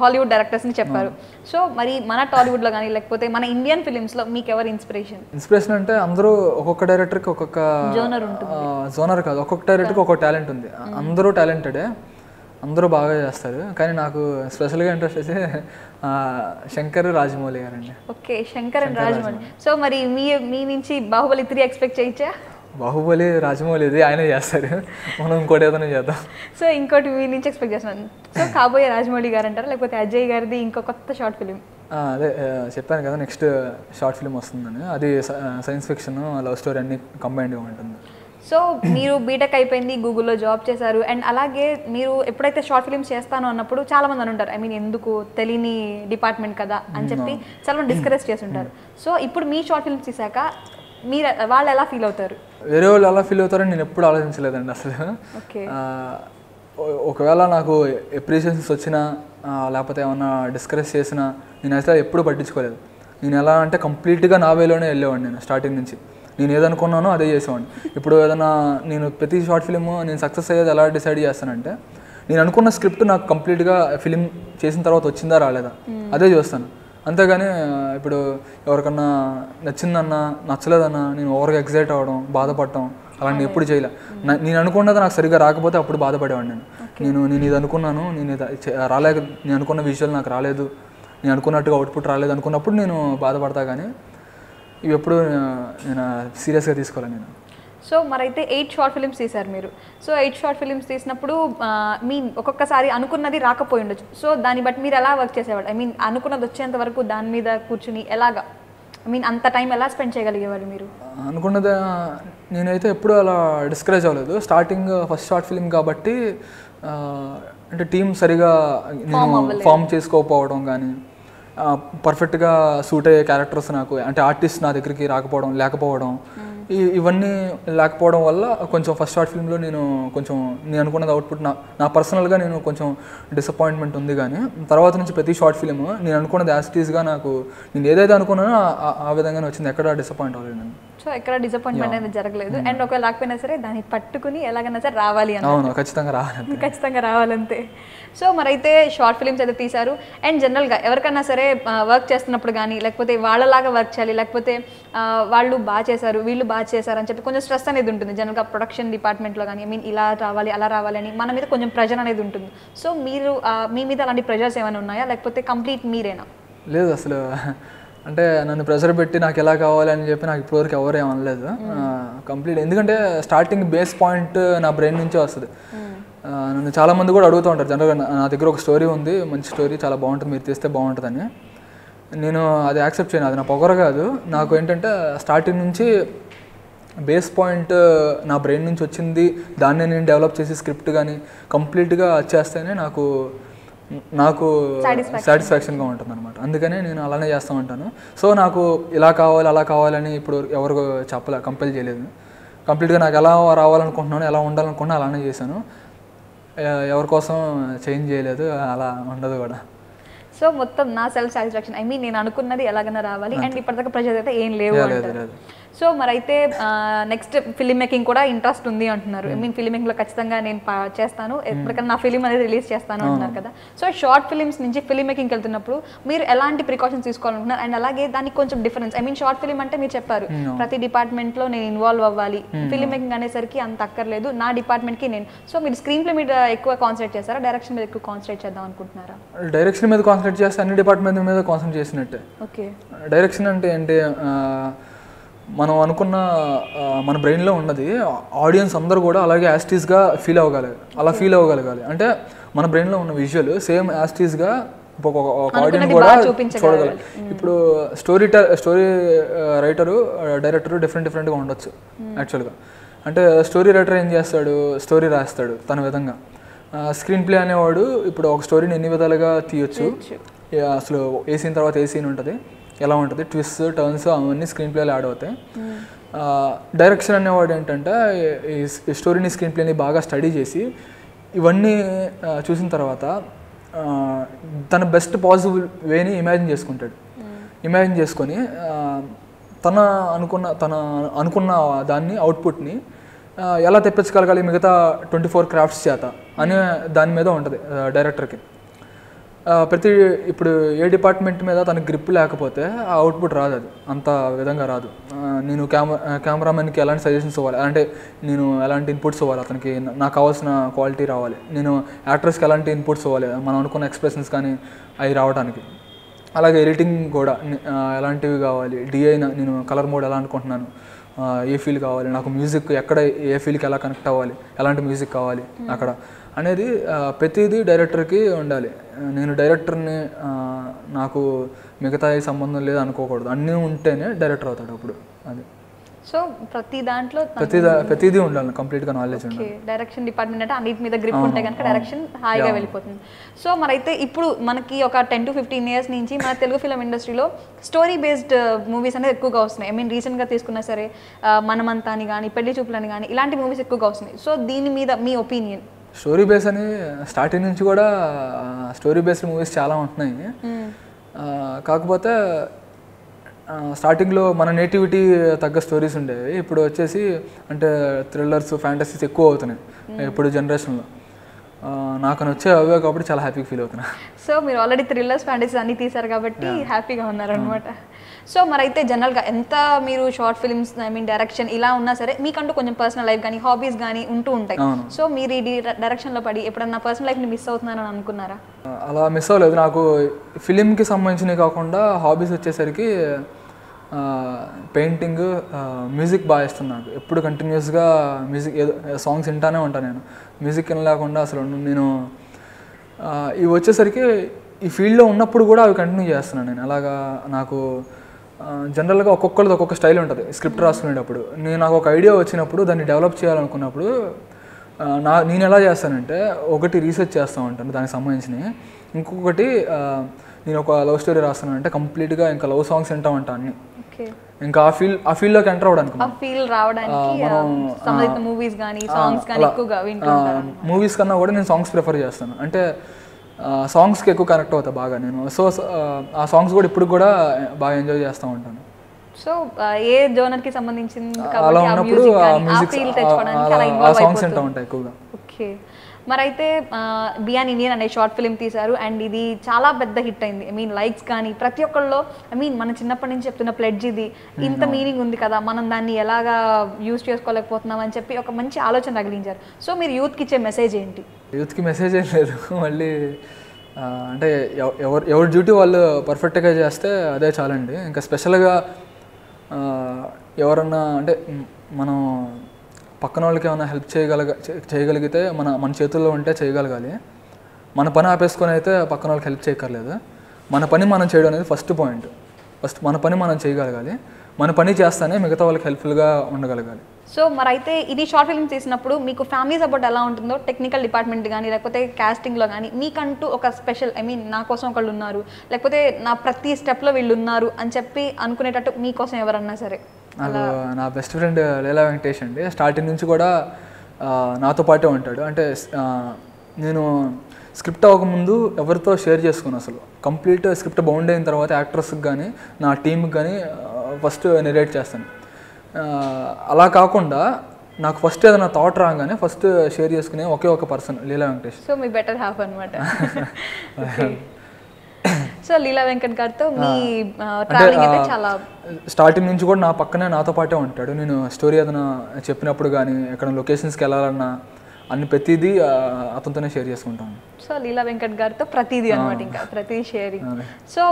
హాలీవుడ్ డైరెక్టర్స్ని చెప్పారు. సో మరి మన టాలీవుడ్లో కానీ లేకపోతే మన ఇండియన్ ఫిలిమ్స్లో మీకు ఎవరు ఇన్స్పిరేషన్ అంటే అందరూ ఒక్కొక్క డైరెక్టర్కి ఒక్కొక్క జోనర్ కాదు, ఒక్కొక్క డైరెక్టర్కి ఒక్కొక్క టాలెంట్ ఉంది. అందరూ టాలెంటెడే, అందరూ బాగా చేస్తారు. కానీ నాకు స్పెషల్గా ఇంట్రెస్ట్ అయితే శంకర్ రాజమౌళి గారండి. Okay, Shankar and Rajamouli. So మరి మీ నుంచి బాహుబలి 3 ఎక్స్పెక్ట్ చేయొచ్చా? బాహుబలి రాజమౌళి ఆయనే చేస్తారు, మనం ఇంకోటి ఏదైనా చేద్దాం. సో ఇంకోటి మీ నుంచి ఎక్స్పెక్ట్ చేస్తున్నాను. సో కాబోయే రాజమౌళి గారు అంటారా లేకపోతే అజయ్ గారిది ఇంకో కొత్త షార్ట్ ఫిలిం? అదే చెప్పాను కదా నెక్స్ట్ షార్ట్ ఫిలిం వస్తుందని, అది సైన్స్ ఫిక్షన్, లవ్ స్టోరీ అన్నీ కంబైన్డ్గా ఉంటుంది. సో మీరు బీటెక్ అయిపోయింది, గూగుల్లో జాబ్ చేశారు, అండ్ అలాగే మీరు ఎప్పుడైతే షార్ట్ ఫిల్మ్స్ చేస్తాను అన్నప్పుడు చాలా మంది అని ఉంటారు, ఐ మీన్ ఎందుకు తెలియని డిపార్ట్మెంట్ కదా అని చెప్పి చాలా మంది డిస్కరేజ్ చేస్తుంటారు. సో ఇప్పుడు మీ షార్ట్ ఫిల్మ్స్ తీసాక మీరు వాళ్ళు ఎలా ఫీల్ అవుతారు? వేరే వాళ్ళు ఎలా ఫీల్ అవుతారని నేను ఎప్పుడు ఆలోచించలేదండి అసలు. ఒకవేళ నాకు ఎప్రిషియేషన్స్ వచ్చినా లేకపోతే ఏమన్నా డిస్కరేజ్ చేసినా నేనైతే ఎప్పుడు పట్టించుకోలేదు. నేను ఎలా అంటే కంప్లీట్గా నా వేలోనే వెళ్ళేవాడిని. నేను స్టార్టింగ్ నుంచి నేను ఏదనుకున్నానో అదే చేసేవాడిని. ఇప్పుడు ఏదైనా నేను ప్రతి షార్ట్ ఫిల్మ్ నేను సక్సెస్ అయ్యేది ఎలా డిసైడ్ చేస్తానంటే నేను అనుకున్న స్క్రిప్ట్ నాకు కంప్లీట్గా ఫిలిం చేసిన తర్వాత వచ్చిందా రాలేదా అదే చూస్తాను. అంతేగాని ఇప్పుడు ఎవరికన్నా నచ్చిందన్నా నచ్చలేదన్నా నేను ఓవర్గా ఎగ్జైట్ అవ్వడం బాధపడటం అలాంటి ఎప్పుడు చేయలే. నేను అనుకున్నది నాకు సరిగ్గా రాకపోతే అప్పుడు బాధపడేవాడిని. నేను ఇది అనుకున్నాను, నేను నేను అనుకున్న విజువల్ నాకు రాలేదు, నేను అనుకున్నట్టుగా అవుట్పుట్ రాలేదు అనుకున్నప్పుడు నేను బాధపడతా. కానీ ఇవి ఎప్పుడు నేను సీరియస్గా తీసుకోవాలి నేను. సో మరైతే 8 షార్ట్ ఫిలిమ్స్ తీశారు మీరు. సో 8 షార్ట్ ఫిలిమ్స్ తీసినప్పుడు ఒక్కొక్కసారి అనుకున్నది రాకపోయి ఉండొచ్చు. సో దాన్ని బట్టి మీరు ఎలా వర్క్ చేసేవాళ్ళు? ఐ మీన్ అనుకున్నది వచ్చేంత వరకు దాని మీద కూర్చుని ఎలాగా అంత టైం ఎలా స్పెండ్ చేయగలిగేవాళ్ళు మీరు? అనుకున్నది నేనైతే ఎప్పుడు అలా డిస్కరేజ్ అవ్వలేదు. స్టార్టింగ్ ఫస్ట్ షార్ట్ ఫిలిం కాబట్టి అంటే టీం సరిగా నేను ఫామ్ చేసుకోకపోవడం కానీ పర్ఫెక్ట్గా సూట్ అయ్యే క్యారెక్టర్స్ నాకు అంటే ఆర్టిస్ట్ నా దగ్గరికి లేకపోవడం ఇవన్నీ లేకపోవడం వల్ల కొంచెం ఫస్ట్ షార్ట్ ఫిల్మ్లో నేను అనుకున్నది అవుట్పుట్ నా పర్సనల్గా నేను కొంచెం డిసప్పాయింట్మెంట్ ఉంది. కానీ తర్వాత నుంచి ప్రతి షార్ట్ ఫిలిం నేను అనుకున్నది యాజ్ ఇట్ ఈస్గా నేను ఏదైతే అనుకున్నానో ఆ విధంగానే వచ్చింది. ఎక్కడ డిసప్పాయింట్ అవ్వలేదు నేను. సో ఎక్కడ డిసప్పాయింట్మెంట్ అనేది జరగలేదు. అండ్ ఒకవేళ రాకపోయినా సరే దాన్ని పట్టుకుని ఎలాగైనా సరే రావాలి అని. అవును, ఖచ్చితంగా రావాలంతే. సో మరైతే షార్ట్ ఫిలిమ్స్ అయితే తీశారు. అండ్ జనరల్గా ఎవరికైనా సరే వర్క్ చేస్తున్నప్పుడు కానీ లేకపోతే వాళ్ళలాగా వర్క్ చేయాలి, లేకపోతే వాళ్ళు బాగా చేశారు వీళ్ళు బాగా చేశారు అని చెప్పి కొంచెం స్ట్రెస్ అనేది ఉంటుంది జనరల్గా ప్రొడక్షన్ డిపార్ట్మెంట్లో కానీ. ఇలా రావాలి అలా రావాలి అని మన మీద కొంచెం ప్రెజర్ అనేది ఉంటుంది. సో మీరు మీ మీద అలాంటి ప్రెజర్స్ ఏమైనా ఉన్నాయా, లేకపోతే కంప్లీట్ మీరేనా? లేదు అసలు. అంటే నన్ను ప్రెషర్ పెట్టి నాకు ఎలా కావాలి అని చెప్పి నాకు ఇప్పటివరకు ఎవరు ఏమనలేదు కంప్లీట్. ఎందుకంటే స్టార్టింగ్ బేస్ పాయింట్ నా బ్రెయిన్ నుంచే వస్తుంది. నన్ను చాలామంది కూడా అడుగుతూ ఉంటారు జనరల్గా, నా దగ్గర ఒక స్టోరీ ఉంది, మంచి స్టోరీ, చాలా బాగుంటుంది, మీరు తీస్తే బాగుంటుందని. నేను అది యాక్సెప్ట్ చేయను, అది నా పొగరు కాదు. నాకు ఏంటంటే స్టార్టింగ్ నుంచి బేస్ పాయింట్ నా బ్రెయిన్ నుంచి వచ్చింది, దాన్నే నేను డెవలప్ చేసి స్క్రిప్ట్ కానీ కంప్లీట్గా వచ్చేస్తేనే నాకు సాటిస్ఫాక్షన్గా ఉంటుంది అనమాట. అందుకనే నేను అలానే చేస్తూ ఉంటాను. సో నాకు ఇలా కావాలి అలా కావాలని ఇప్పుడు ఎవరు కంపెల్ చేయలేదు. కంప్లీట్గా నాకు ఎలా రావాలనుకుంటున్నాను, ఎలా ఉండాలనుకుంటున్నా అలానే చేశాను. ఎవరి కోసం చేంజ్ చేయలేదు, అలా ఉండదు కూడా. సో మొత్తం నా సెల్ఫ్ సాటిస్ఫాక్షన్, నేను అనుకున్నది ఎలాగైనా రావాలి. అండ్ ఇప్పటిదాకా ప్రెషర్ అయితే ఏం లేవు అంటారు. సో మరైతే నెక్స్ట్ ఫిలిం మేకింగ్ కూడా ఇంట్రెస్ట్ ఉంది అంటున్నారు. ఫిలిం మేకింగ్లో ఖచ్చితంగా నేను చేస్తాను, ఎప్పటికైనా నా ఫిలిం అనేది రిలీజ్ చేస్తాను అంటున్నారు కదా. సో షార్ట్ ఫిలిమ్స్ నుంచి ఫిలిం మేకింగ్కి వెళ్తున్నప్పుడు మీరు ఎలాంటి ప్రికాషన్స్ తీసుకోవాలనుకుంటున్నారు? అండ్ అలాగే దానికి కొంచెం డిఫరెన్స్, షార్ట్ ఫిలిం అంటే మీరు చెప్పారు ప్రతి డిపార్ట్మెంట్లో నేను ఇన్వాల్వ్ అవ్వాలి, ఫిలిం మేకింగ్ అనేసరికి అంత అక్కర్లేదు, నా డిపార్ట్మెంట్కి నేను. సో మీరు స్క్రీన్ ప్లే మీద ఎక్కువ కాన్సన్ట్రేట్ చేస్తారా, డైరెక్షన్ మీద ఎక్కువ కాన్సన్ట్రేట్ చేద్దాం అనుకుంటున్నారా? డైరెక్షన్ మీద కాన్సన్ట్రేట్ చేస్తే అన్ని డిపార్ట్మెంట్ మీద కాన్సన్ట్రేట్ చేసినట్టే. ఓకే, డైరెక్షన్ అంటే ఏంటి, మనం అనుకున్న మన బ్రెయిన్లో ఉన్నది ఆడియన్స్ అందరూ కూడా అలాగే యాస్టీస్గా ఫీల్ అవ్వగలగాలి. అంటే మన బ్రెయిన్లో ఉన్న విజువల్ సేమ్ యాస్టీస్గా ఒక ఆడియన్స్ కూడా చూడగలరు. ఇప్పుడు స్టోరీ రైటరు డైరెక్టరు డిఫరెంట్గా ఉండొచ్చు యాక్చువల్గా. అంటే స్టోరీ రైటర్ ఏం చేస్తాడు, స్టోరీ రాస్తాడు తన విధంగా. స్క్రీన్ ప్లే అనేవాడు ఇప్పుడు ఒక స్టోరీని ఎన్ని విధాలుగా తీయొచ్చు, అసలు ఏ సీన్ తర్వాత ఏ సీన్ ఉంటుంది, ఎలా ఉంటుంది, ట్విస్ట్ టర్న్స్ అవన్నీ స్క్రీన్ ప్లేలో యాడ్ అవుతాయి. డైరెక్షన్ అనేవాడు ఏంటంటే ఈ స్టోరీని స్క్రీన్ ప్లేని బాగా స్టడీ చేసి ఇవన్నీ చూసిన తర్వాత తన బెస్ట్ పాసిబుల్ వేని ఇమాజిన్ చేసుకొని తన అనుకున్న దాన్ని అవుట్పుట్ని ఎలా తెప్పించగలగాలి మిగతా 24 క్రాఫ్ట్స్ చేత అనే దాని మీద ఉంటుంది డైరెక్టర్కి. ఇప్పుడు ఏ డిపార్ట్మెంట్ మీద తనకి గ్రిప్ లేకపోతే ఆ అవుట్పుట్ రాదు, అది అంత విధంగా రాదు. నేను కెమెరామెన్కి ఎలాంటి సజెషన్స్ ఇవ్వాలి, అంటే నేను ఎలాంటి ఇన్పుట్స్ ఇవ్వాలి, అతనికి నాకు కావాల్సిన క్వాలిటీ రావాలి, నేను యాక్టర్స్కి ఎలాంటి ఇన్పుట్స్ ఇవ్వాలి, మనం అనుకున్న ఎక్స్ప్రెషన్స్ కానీ అవి రావడానికి. అలాగే ఎడిటింగ్ కూడా ఎలాంటివి కావాలి, డిఐ నేను కలర్ మోడ్ ఎలా అనుకుంటున్నాను, ఏ ఫీల్ కావాలి, నాకు మ్యూజిక్ ఎక్కడ ఏ ఫీల్కి ఎలా కనెక్ట్ అవ్వాలి, ఎలాంటి మ్యూజిక్ కావాలి అక్కడ అనేది ప్రతిదీ డైరెక్టర్కి ఉండాలి. నేను డైరెక్టర్ని నాకు మిగతా సంబంధం లేదు అనుకోకూడదు, అన్నీ ఉంటేనే డైరెక్టర్ అవుతాడు అప్పుడు. అది సో ప్రతి దాంట్లో ప్రతిదీ ఉండాలి, కంప్లీట్గా నాలెడ్జ్ ఉండాలి. డైరెక్షన్ డిపార్ట్మెంట్ అంటే అన్నిటి మీద గ్రిప్ ఉంటే కనుక డైరెక్షన్ హాయిగా వెళ్ళిపోతుంది. సో మరైతే ఇప్పుడు మనకి ఒక 10 to 15 years నుంచి మన తెలుగు ఫిలిం ఇండస్ట్రీలో స్టోరీ బేస్డ్ మూవీస్ అనేది ఎక్కువగా వస్తున్నాయి. రీసెంట్గా తీసుకున్నా సరే మనమంతా అని కానీ, పెళ్లి చూపులని కానీ, ఇలాంటి మూవీస్ ఎక్కువగా వస్తున్నాయి. సో దీని మీద మీ ఒపీనియన్? స్టోరీ బేస్ అని స్టార్టింగ్ నుంచి కూడా స్టోరీ బేస్డ్ మూవీస్ చాలా ఉంటున్నాయి. కాకపోతే స్టార్టింగ్లో మన నేటివిటీ తగ్గ స్టోరీస్ ఉండేవి, ఇప్పుడు వచ్చేసి అంటే థ్రిల్లర్స్ ఫ్యాంటసీస్ ఎక్కువ అవుతున్నాయి ఇప్పుడు జనరేషన్లో. నాకు వచ్చే అవే కాబట్టి చాలా హ్యాపీగా ఫీల్ అవుతున్నా. సో మీరు ఆల్రెడీ థ్రిల్లర్స్ ఫ్యాంటసీస్ అన్నీ తీశారు కాబట్టి హ్యాపీగా ఉన్నారనమాట. సో మరైతే జనరల్గా ఎంత మీరు షార్ట్ ఫిల్మ్స్ డైరెక్షన్ ఇలా ఉన్నా సరే మీకంటూ కొంచెం పర్సనల్ లైఫ్ కానీ హాబీస్ కానీ ఉంటూ ఉంటాయి. సో మీరు ఈ డైరెక్షన్లో పడి ఎప్పుడన్నా పర్సనల్ లైఫ్ని మిస్ అవుతున్నారని అనుకున్నారా? అలా మిస్ అవ్వలేదు. నాకు ఫిలింకి సంబంధించినవి కాకుండా హాబీస్ వచ్చేసరికి పెయింటింగ్, మ్యూజిక్ బాగా ఇస్తుంది నాకు. ఎప్పుడు కంటిన్యూస్గా మ్యూజిక్ సాంగ్స్ వింటానే ఉంటాను నేను. మ్యూజిక్ వినలేకుండా అసలు నేను ఇవి వచ్చేసరికి ఈ ఫీల్డ్లో ఉన్నప్పుడు కూడా అవి కంటిన్యూ చేస్తున్నాను నేను. అలాగా నాకు జనరల్గా ఒక్కొక్కరిది ఒక్కొక్క స్టైల్ ఉంటుంది స్క్రిప్ట్ రాసుకునేటప్పుడు. నాకు ఒక ఐడియా వచ్చినప్పుడు దాన్ని డెవలప్ చేయాలనుకున్నప్పుడు నేను ఎలా చేస్తానంటే ఒకటి రీసెర్చ్ చేస్తూ ఉంటాను దానికి సంబంధించినవి. ఇంకొకటి నేను ఒక లవ్ స్టోరీ రాస్తాను అంటే కంప్లీట్గా ఇంకా లవ్ సాంగ్స్ వింటా ఉంటాను అన్ని. ఇంకా ఆ ఫీల్డ్లోకి ఎంటర్ అవ్వడానికి మూవీస్ కన్నా కూడా నేను సాంగ్స్ ప్రిఫర్ చేస్తాను. అంటే సాంగ్స్కి ఎక్కువ కనెక్ట్ అవుతా బాగా నేను. సో ఆ సాంగ్స్ కూడా ఇప్పుడు కూడా బాగా ఎంజాయ్ చేస్తూ ఉంటాను. సో ఏ జోనర్కి సంబంధించింది అలా ఉన్నప్పుడు ఆ సాంగ్స్ వింటూ ఉంటాయి ఎక్కువగా. ఓకే. మరైతే బియాన్ ఇండియన్ అనే షార్ట్ ఫిల్మ్ తీశారు అండ్ ఇది చాలా పెద్ద హిట్ అయింది. లైక్స్ కానీ ప్రతి ఒక్కళ్ళు మనం చిన్నప్పటి నుంచి చెప్తున్న ప్లెడ్జ్ ఇది ఇంత మీనింగ్ ఉంది కదా, మనం దాన్ని ఎలాగా యూజ్ చేసుకోలేకపోతున్నాం అని చెప్పి ఒక మంచి ఆలోచన తగిలించారు. సో మీరు యూత్కి ఇచ్చే మెసేజ్ ఏంటి? యూత్కి మెసేజ్ ఏం లేదు, మళ్ళీ అంటే ఎవరి డ్యూటీ వాళ్ళు పర్ఫెక్ట్గా చేస్తే అదే చాలండి. ఇంకా స్పెషల్గా ఎవరన్నా అంటే మనం పక్కన వాళ్ళకి ఏమైనా హెల్ప్ చేయగలిగితే మన చేతుల్లో ఉంటే చేయగలగాలి. మన పని ఆపేసుకొని అయితే పక్కన వాళ్ళకి హెల్ప్ చేయక్కర్లేదు. మన పని మనం చేయడం అనేది ఫస్ట్ పాయింట్. ఫస్ట్ మన పని మనం చేయగలగాలి. మన పని చేస్తానే మిగతా వాళ్ళకి హెల్ప్ఫుల్గా ఉండగలగాలి. సో మరైతే ఇది షార్ట్ ఫిల్మ్ చేసినప్పుడు మీకు ఫ్యామిలీ సపోర్ట్ ఎలా ఉంటుందో, టెక్నికల్ డిపార్ట్మెంట్ కానీ లేకపోతే కాస్టింగ్లో కానీ మీకంటూ ఒక స్పెషల్ నా కోసం ఒకళ్ళు ఉన్నారు, లేకపోతే నా ప్రతి స్టెప్లో వీళ్ళు ఉన్నారు అని చెప్పి అనుకునేటట్టు మీకోసం ఎవరన్నా సరే? నా బెస్ట్ ఫ్రెండ్ లీలా వెంకటేష్ అండి. స్టార్టింగ్ నుంచి కూడా నాతో పాటే ఉంటాడు. అంటే నేను స్క్రిప్ట్ అవ్వకముందు ఎవరితో షేర్ చేసుకున్నాను. అసలు కంప్లీట్ స్క్రిప్ట్ బౌండ్ అయిన తర్వాత యాక్టర్స్కి కానీ నా టీంకి కానీ ఫస్ట్ నెరేట్ చేస్తాను. అలా కాకుండా నాకు ఫస్ట్ ఏదైనా థాట్ రాగానే ఫస్ట్ షేర్ చేసుకునే ఒకే ఒక పర్సన్ లీలా వెంకటేష్. సో మీ బెటర్ హాఫ్ అనమాట. సో లీలా వెంకట్ గారితో మీ ట్రావెలింగ్ అయితే చాలా స్టార్టింగ్ నుంచి కూడా నా పక్కనే నాతో పాటే ఉంటాడు. నేను స్టోరీ ఏదైనా చెప్పినప్పుడు కానీ ఎక్కడ లొకేషన్స్కి వెళ్ళాలన్నా అన్ని ప్రతిదీ అతనితోనే షేర్ చేసుకుంటాను. సో లీలా వెంకట్ గారితో ప్రతిదీ అనమాట, ఇంకా ప్రతి షేరింగ్. సో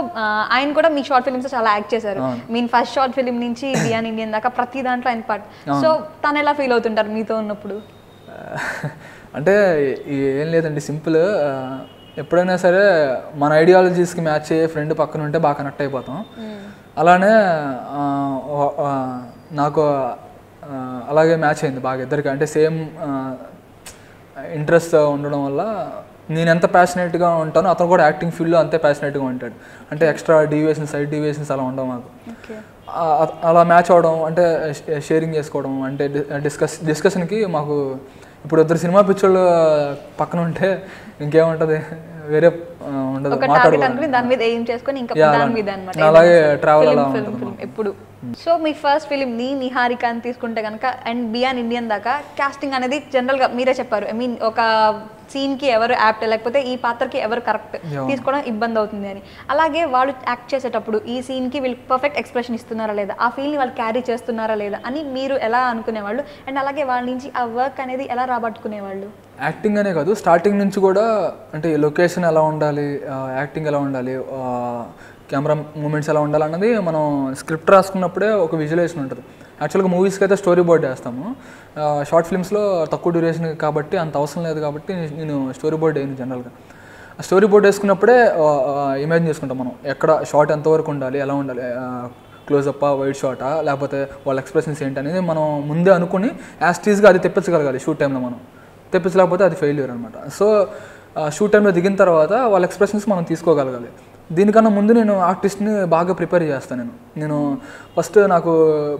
ఆయన కూడా మీ షార్ట్ ఫిల్మ్స్ చాలా యాక్ట్ చేశారు. ఫస్ట్ షార్ట్ ఫిల్మ్ నుంచి బియాన్ ఇండియన్ దాకా ప్రతి దాంట్లో ఆయన పార్ట్. సో తను ఎలా ఫీల్ అవుతుంటారు మీతో ఉన్నప్పుడు? అంటే ఏం లేదండి, సింపుల్. ఎప్పుడైనా సరే మన ఐడియాలజీస్కి మ్యాచ్ అయ్యే ఫ్రెండ్ పక్కన ఉంటే బాగా కనెక్ట్ అయిపోతాం. అలానే నాకు అలాగే మ్యాచ్ అయింది బాగా ఇద్దరికి. అంటే సేమ్ ఇంట్రెస్ట్ ఉండడం వల్ల నేను ఎంత ప్యాషనేట్గా ఉంటానో అతను కూడా యాక్టింగ్ ఫీల్డ్లో అంతే ప్యాషనేట్గా ఉంటాడు. అంటే ఎక్స్ట్రా డీవియేషన్స్, సైడ్ డీవియేషన్స్ అలా ఉండవు మాకు. అలా మ్యాచ్ అవడం అంటే షేరింగ్ చేసుకోవడం అంటే డిస్కషన్కి మాకు ఇప్పుడు ఇద్దరు సినిమా పిక్చర్లు పక్కన ఉంటే ఇంకేముంటుంది, వేరే ఉండదు. అలాగే ట్రావెల్ అలా ఉంటుంది ఎప్పుడు. సో మీ ఫస్ట్ ఫిలింని నిహారిక అని తీసుకుంటే కనుక అండ్ బియాన్ ఇండియన్ దాకా కాస్టింగ్ అనేది జనరల్గా మీరే చెప్పారు. ఒక సీన్కి ఎవరు యాప్ట్ లేకపోతే ఈ పాత్రకి ఎవరు కరెక్ట్ తీసుకోవడం ఇబ్బంది అవుతుంది అని. అలాగే వాళ్ళు యాక్ట్ చేసేటప్పుడు ఈ సీన్కి వీళ్ళు పర్ఫెక్ట్ ఎక్స్ప్రెషన్ ఇస్తున్నారా లేదా, ఆ ఫీల్ని వాళ్ళు క్యారీ చేస్తున్నారా లేదా అని మీరు ఎలా అనుకునేవాళ్ళు? అండ్ అలాగే వాళ్ళ నుంచి ఆ వర్క్ అనేది ఎలా రాబట్టుకునేవాళ్ళు? యాక్టింగ్ అనే కాదు, స్టార్టింగ్ నుంచి కూడా అంటే లొకేషన్ ఎలా ఉండాలి, యాక్టింగ్ ఎలా ఉండాలి, కెమెరా మూమెంట్స్ ఎలా ఉండాలి అన్నది మనం స్క్రిప్ట్ రాసుకున్నప్పుడే ఒక విజువలైజేషన్ ఉంటుంది. యాక్చువల్గా మూవీస్కి అయితే స్టోరీ బోర్డ్ వేస్తాము, షార్ట్ ఫిల్మ్స్లో తక్కువ డ్యూరేషన్ కాబట్టి అంత అవసరం లేదు కాబట్టి నేను స్టోరీ బోర్డ్ వేయను. జనరల్గా స్టోరీ బోర్డ్ వేసుకున్నప్పుడే ఇమాజిన్ చేసుకుంటాం మనం ఎక్కడ షార్ట్ ఎంతవరకు ఉండాలి, ఎలా ఉండాలి, క్లోజప్పా, వైడ్ షాటా, లేకపోతే వాళ్ళ ఎక్స్ప్రెషన్స్ ఏంటి అనేది మనం ముందే అనుకుని యాస్టీజ్గా అది తెప్పించగలగాలి. షూట్ టైంలో మనం తెప్పించలేకపోతే అది ఫెయిల్యూర్ అనమాట. సో షూట్ టైంలో దిగిన తర్వాత వాళ్ళ ఎక్స్ప్రెషన్స్ మనం తీసుకోగలగాలి. దీనికన్నా ముందు నేను ఆర్టిస్ట్ని బాగా ప్రిపేర్ చేస్తాను. నేను ఫస్ట్ నాకు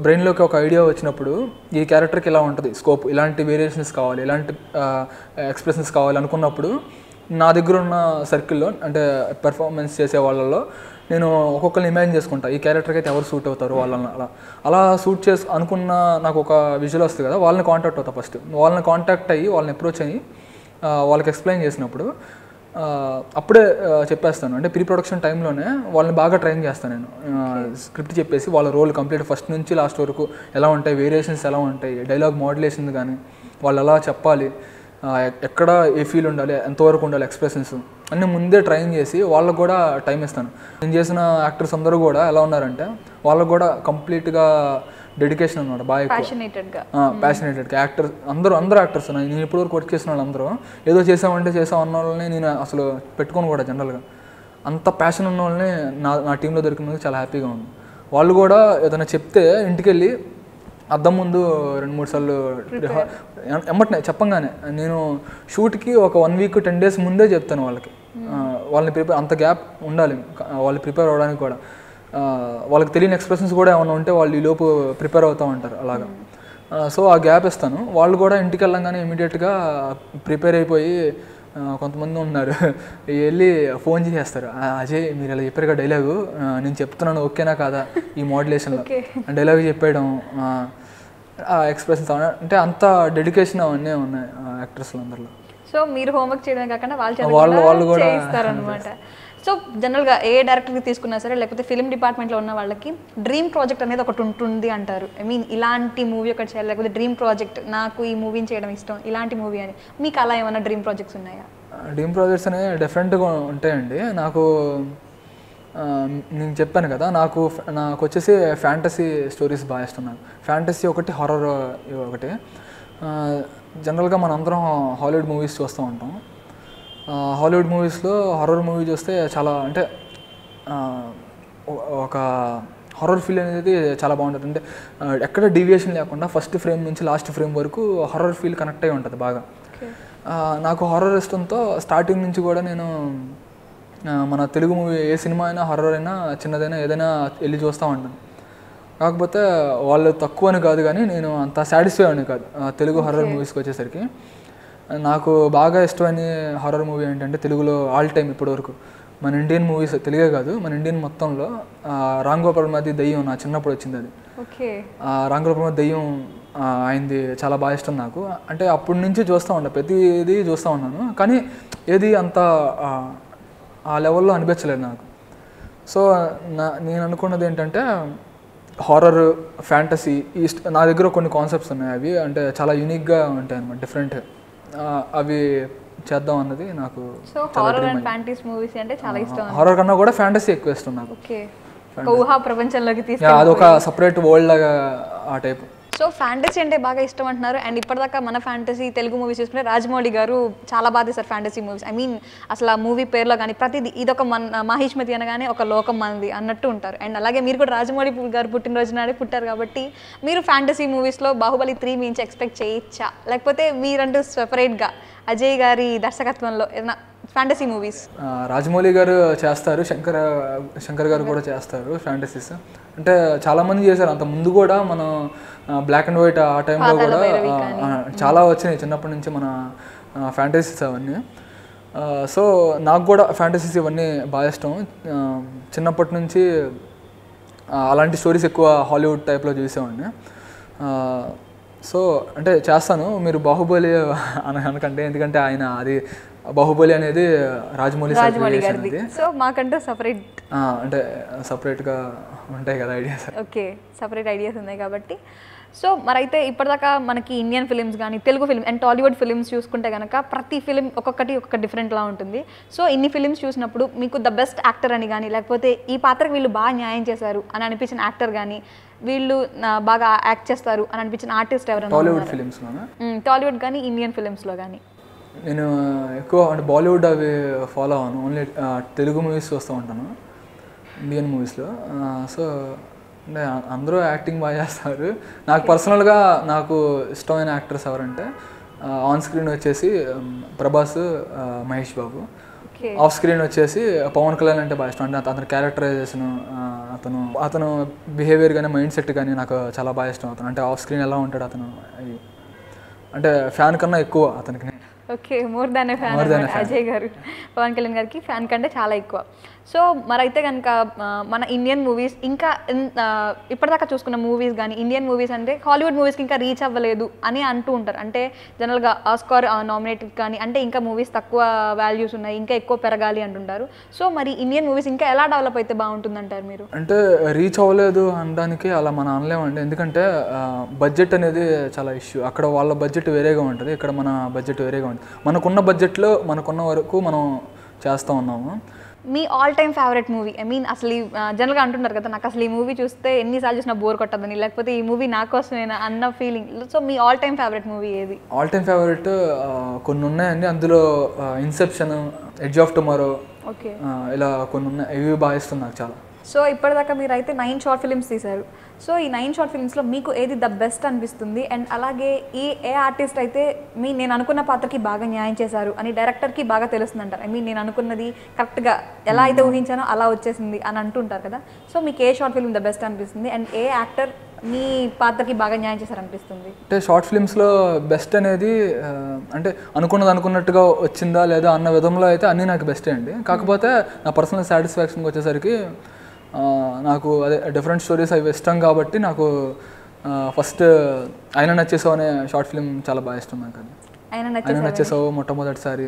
బ్రెయిన్లోకి ఒక ఐడియా వచ్చినప్పుడు ఈ క్యారెక్టర్కి ఇలా ఉంటుంది స్కోప్, ఇలాంటి వేరియేషన్స్ కావాలి, ఇలాంటి ఎక్స్ప్రెషన్స్ కావాలి అనుకున్నప్పుడు నా దగ్గర ఉన్న సర్కిల్లో అంటే పెర్ఫార్మెన్స్ చేసే వాళ్ళలో నేను ఒక్కొక్కరిని ఇమాజిన్ చేసుకుంటా ఈ క్యారెక్టర్కి అయితే ఎవరు సూట్ అవుతారు వాళ్ళని. అలా సూట్ చేసి అనుకున్న నాకు ఒక విజువల్ వస్తుంది కదా, వాళ్ళని కాంటాక్ట్ అవుతా. ఫస్ట్ వాళ్ళని కాంటాక్ట్ అయ్యి వాళ్ళని అప్రోచ్ అయ్యి వాళ్ళకి ఎక్స్ప్లెయిన్ చేసినప్పుడు అప్పుడే చెప్పేస్తాను. అంటే ప్రీ ప్రొడక్షన్ టైంలోనే వాళ్ళని బాగా ట్రైన్ చేస్తాను నేను. స్క్రిప్ట్ చెప్పేసి వాళ్ళ రోల్ కంప్లీట్ ఫస్ట్ నుంచి లాస్ట్ వరకు ఎలా ఉంటాయి, వేరియేషన్స్ ఎలా ఉంటాయి, డైలాగ్ మోడ్యులేషన్ కానీ వాళ్ళు ఎలా చెప్పాలి, ఎక్కడ ఏ ఫీల్ ఉండాలి, ఎంతవరకు ఉండాలి, ఎక్స్ప్రెషన్స్ అన్నీ ముందే ట్రైన్ చేసి వాళ్ళకు కూడా టైం ఇస్తాను. నేను చేసిన యాక్టర్స్ అందరూ కూడా ఎలా ఉన్నారంటే వాళ్ళకు కూడా కంప్లీట్గా డెడికేషన్ అనమాట, బాగా ప్యాషనేటెడ్గా యాక్టర్స్ అందరూ యాక్టర్స్. నేను ఇప్పటివరకు వర్క్ చేసిన వాళ్ళు అందరూ ఏదో చేసామంటే చేసాం అన్న వాళ్ళని నేను అసలు పెట్టుకోను కూడా జనరల్గా. అంత ప్యాషన్ ఉన్న వాళ్ళని నా టీంలో దొరికినందుకు చాలా హ్యాపీగా ఉంది. వాళ్ళు కూడా ఏదైనా చెప్తే ఇంటికి వెళ్ళి అద్దం ముందు 2-3 సార్లు ఎమ్మటనే చెప్పంగానే నేను షూట్కి ఒక 1 వీక్ 10 డేస్ ముందే చెప్తాను వాళ్ళకి. వాళ్ళని ప్రిపేర్, అంత గ్యాప్ ఉండాలి వాళ్ళు ప్రిపేర్ అవ్వడానికి కూడా. వాళ్ళకి తెలియని ఎక్స్ప్రెషన్స్ కూడా ఏమైనా ఉంటే వాళ్ళు ఈ లోపు ప్రిపేర్ అవుతూ ఉంటారు అలాగా. సో ఆ గ్యాప్ ఇస్తాను. వాళ్ళు కూడా ఇంటికి వెళ్ళంగానే ఇమీడియట్గా ప్రిపేర్ అయిపోయి కొంతమంది ఉన్నారు వెళ్ళి ఫోన్ చేసేస్తారు, అజయ్ మీరు ఇలా చెప్పారు డైలాగు, నేను చెప్తున్నాను ఓకేనా కాదా ఈ మోడ్యులేషన్లో డైలాగ్ చెప్పేయడం, ఎక్స్ప్రెషన్స్ అంటే అంత డెడికేషన్ అవన్నీ ఉన్నాయి యాక్టర్స్లో అందరిలో. సో మీరు హోంవర్క్ చేయడం కాకుండా వాళ్ళు కూడా చేయిస్తారనమాట. సో జనరల్గా ఏ డైరెక్టర్కి తీసుకున్నా సరే లేకపోతే ఫిల్మ్ డిపార్ట్మెంట్లో ఉన్న వాళ్ళకి డ్రీమ్ ప్రాజెక్ట్ అనేది ఒకటి ఉంటుంది అంటారు. ఐ మీన్ ఇలాంటి మూవీ ఒకటి చేయాలి, లేకపోతే డ్రీమ్ ప్రాజెక్ట్ నాకు ఈ మూవీని చేయడం ఇష్టం ఇలాంటి మూవీ అని. మీకు అలా ఏమైనా డ్రీమ్ ప్రాజెక్ట్స్ ఉన్నాయా? డ్రీమ్ ప్రాజెక్ట్స్ అనేవి డెఫినెట్గా ఉంటాయండి. నాకు నేను చెప్పాను కదా, నాకు వచ్చేసి ఫ్యాంటసీ స్టోరీస్ బాగా ఇష్టం. నాకు ఫ్యాంటసీ ఒకటి, హారర్ ఒకటి. జనరల్గా మనందరం హాలీవుడ్ మూవీస్ చూస్తూ ఉంటాం. హాలీవుడ్ మూవీస్లో హారర్ మూవీ చూస్తే చాలా అంటే ఒక హారర్ ఫీల్ అనేది చాలా బాగుంటుంది. అంటే ఎక్కడ డీవియేషన్ లేకుండా ఫస్ట్ ఫ్రేమ్ నుంచి లాస్ట్ ఫ్రేమ్ వరకు హారర్ ఫీల్ కనెక్ట్ అయి ఉంటుంది బాగా. నాకు హారర్ ఇష్టంతో స్టార్టింగ్ నుంచి కూడా నేను మన తెలుగు మూవీ ఏ సినిమా అయినా హారర్ అయినా చిన్నదైనా ఏదైనా వెళ్ళి చూస్తూ ఉంటాను. కాకపోతే వాళ్ళు తక్కువ అని కాదు కానీ నేను అంత సాటిస్ఫై అని కాదు తెలుగు హారర్ మూవీస్కి వచ్చేసరికి. నాకు బాగా ఇష్టమైన హారర్ మూవీ ఏంటంటే తెలుగులో ఆల్ టైమ్ ఇప్పటివరకు మన ఇండియన్ మూవీస్, తెలుగే కాదు మన ఇండియన్ మొత్తంలో రామ్ గోపాల్ వర్మ దెయ్యం నా చిన్నప్పుడు వచ్చింది. అది రామ్ గోపాల్ వర్మ దెయ్యం ఆయనది చాలా బాగా ఇష్టం నాకు. అంటే అప్పటి నుంచి చూస్తూ ఉంటాను, ప్రతిదీ చూస్తూ ఉన్నాను కానీ ఏది అంత ఆ లెవెల్లో అనిపించలేదు నాకు. సో నేను అనుకున్నది ఏంటంటే హారర్, ఫ్యాంటసీ నా దగ్గర కొన్ని కాన్సెప్ట్స్ ఉన్నాయి. అవి అంటే చాలా యూనిక్గా ఉంటాయి అన్నమాట, డిఫరెంట్. అవి చేద్దాం అన్నది నాకు. హారర్ కన్నా కూడా ఫ్యాంటసీ ఎక్కువ ఇష్టం నాకు. అదొక సపరేట్ వరల్డ్ లాగా ఆ టైప్. సో ఫ్యాంటసీ అంటే బాగా ఇష్టం అంటున్నారు. అండ్ ఇప్పటిదాకా మన ఫ్యాంటసీ తెలుగు మూవీస్ చూసుకుంటే రాజమౌళి గారు చాలా బాగా తీస్తారు ఫ్యాంటసీ మూవీస్. ఐ మీన్ అసలు ఆ మూవీ పేరులో కానీ ప్రతిదీ ఇదొక మహిష్మతి అనగానే ఒక లోకం మనది అన్నట్టు ఉంటారు. అండ్ అలాగే మీరు కూడా రాజమౌళి గారు పుట్టినరోజు నాడే పుట్టారు కాబట్టి మీరు ఫ్యాంటసీ మూవీస్లో బాహుబలి 3 నుంచి ఎక్స్పెక్ట్ చేయొచ్చా, లేకపోతే మీరంటూ సెపరేట్గా అజయ్ గారి దర్శకత్వంలో ఏదైనా ఫ్యాంటసీ మూవీస్? రాజమౌళి గారు చేస్తారు, శంకర్ గారు కూడా చేస్తారు ఫ్యాంటసీస్. అంటే చాలామంది చేశారు అంత ముందు కూడా. మనం బ్లాక్ అండ్ వైట్ ఆ టైంలో కూడా చాలా వచ్చినాయి చిన్నప్పటి నుంచి మన ఫ్యాంటసీస్ అవన్నీ. సో నాకు కూడా ఫ్యాంటసీస్ ఇవన్నీ బాగా ఇష్టం. చిన్నప్పటి నుంచి అలాంటి స్టోరీస్ ఎక్కువ హాలీవుడ్ టైప్లో చూసేవాడిని. సో అంటే చేస్తాను. మీరు బాహుబలి అనకంటే, ఎందుకంటే ఆయన అది బాహుబలి అనేది రాజమౌళి గారిది. సో మాకంటూ సపరేట్ అంటే సపరేట్గా ఉంటాయి కదా ఐడియాస్. ఓకే, సపరేట్ ఐడియాస్ ఉన్నాయి కాబట్టి. సో మరైతే ఇప్పటిదాకా మనకి ఇండియన్ ఫిలిమ్స్ కానీ Telugu film and Tollywood films చూసుకుంటే కనుక ప్రతి ఫిలిం ఒక్కొక్క డిఫరెంట్లా ఉంటుంది. సో ఇన్ని ఫిలిమ్స్ చూసినప్పుడు మీకు ద బెస్ట్ యాక్టర్ అని కానీ, లేకపోతే ఈ పాత్రకు వీళ్ళు బాగా న్యాయం చేశారు అని అనిపించిన యాక్టర్ కానీ, వీళ్ళు బాగా యాక్ట్ చేస్తారు అని అనిపించిన ఆర్టిస్ట్ ఎవరైనా? టాలీవుడ్ ఫిలిమ్స్లో, టాలీవుడ్ కానీ ఇండియన్ ఫిలిమ్స్లో కానీ. నేను ఎక్కువ అంటే బాలీవుడ్ అవి ఫాలో అవ్వను, ఓన్లీ తెలుగు మూవీస్ చూస్తూ ఉంటాను ఇండియన్ మూవీస్లో. సో అంటే అందరూ యాక్టింగ్ బాగా చేస్తారు. నాకు పర్సనల్గా నాకు ఇష్టమైన యాక్టర్స్ ఎవరంటే ఆన్ స్క్రీన్ వచ్చేసి ప్రభాస్, మహేష్ బాబు. ఆఫ్ స్క్రీన్ వచ్చేసి పవన్ కళ్యాణ్ అంటే బాగా ఇష్టం. అంటే అతని క్యారెక్టరైజేషన్, అతను బిహేవియర్ కానీ మైండ్ సెట్ కానీ నాకు చాలా బాగా ఇష్టం. అతను అంటే ఆఫ్ స్క్రీన్ ఎలా ఉంటాడు అతను, అంటే ఫ్యాన్ కన్నా ఎక్కువ అతనికి. ఓకే, మోర్ దాన్ ఏ ఫ్యాన్ అజయ్ గారు పవన్ కళ్యాణ్ గారికి ఫ్యాన్ కంటే చాలా ఎక్కువ. సో మరైతే కనుక మన ఇండియన్ మూవీస్ ఇంకా ఇప్పటిదాకా చూసుకున్న మూవీస్ కానీ ఇండియన్ మూవీస్ అంటే హాలీవుడ్ మూవీస్కి ఇంకా రీచ్ అవ్వలేదు అని అంటూ ఉంటారు. అంటే జనరల్గా ఆస్కార్ నామినేటెడ్ కానీ అంటే ఇంకా మూవీస్ తక్కువ వాల్యూస్ ఉన్నాయి, ఇంకా ఎక్కువ పెరగాలి అంటుంటారు. సో మరి ఇండియన్ మూవీస్ ఇంకా ఎలా డెవలప్ అయితే బాగుంటుందంటారు మీరు? అంటే రీచ్ అవ్వలేదు అనడానికి అలా మనం అనలేమండి. ఎందుకంటే బడ్జెట్ అనేది చాలా ఇష్యూ. అక్కడ వాళ్ళ బడ్జెట్ వేరేగా ఉంటుంది, ఇక్కడ మన బడ్జెట్ వేరేగా ఉంటుంది. మనకున్న బడ్జెట్లో మనకున్న వరకు మనం చేస్తూ ఉన్నాము. మీ all time favourite movie, I mean అసలు జనరల్గా అంటున్నారు కదా, నాకు అసలు ఈ మూవీ చూస్తే ఎన్నిసార్లు చూసినా బోర్ కొట్టదని, లేకపోతే ఈ మూవీ నా కోసమేనా అన్న ఫీలింగ్. సో మీ ఆల్ టైమ్ ఫేవరెట్ మూవీ ఏది? ఆల్ టైమ్ ఫేవరెట్ కొన్ని ఉన్నాయండి. అందులో Inception, edge of tomorrow, okay, ఇలా కొన్ని ఉన్నాయి. ఇవి బాగా ఇస్తుంది నాకు చాలా. సో ఇప్పటిదాకా మీరు అయితే 9 షార్ట్ ఫిల్మ్స్ తీశారు. సో ఈ 9 షార్ట్ ఫిల్మ్స్లో మీకు ఏది ద బెస్ట్ అనిపిస్తుంది? అండ్ అలాగే ఏ ఆర్టిస్ట్ అయితే నేను అనుకున్న పాత్రకి బాగా న్యాయం చేశారు అని డైరెక్టర్కి బాగా తెలుస్తుంది అంటారు. ఐ మీన్ నేను అనుకున్నది కరెక్ట్గా ఎలా అయితే ఊహించానో అలా వచ్చేసింది అని అంటుంటారు కదా. సో మీకు ఏ షార్ట్ ఫిల్మ్ ద బెస్ట్ అనిపిస్తుంది? అండ్ ఏ యాక్టర్ మీ పాత్రకి బాగా న్యాయం చేశారనిపిస్తుంది? అంటే షార్ట్ ఫిల్మ్స్లో బెస్ట్ అనేది అంటే అనుకున్నట్టుగా వచ్చిందా లేదా అన్న విధంలో అయితే అన్నీ నాకు బెస్టే అండి. కాకపోతే నా పర్సనల్ సాటిస్ఫాక్షన్కి వచ్చేసరికి నాకు అదే డిఫరెంట్ స్టోరీస్ అవి ఇష్టం కాబట్టి నాకు ఫస్ట్ ఆయన నచ్చేసావు అనే షార్ట్ ఫిల్మ్ చాలా బాగా ఇష్టం నాకు. అది ఆయన నచ్చేసావు, మొట్టమొదటిసారి,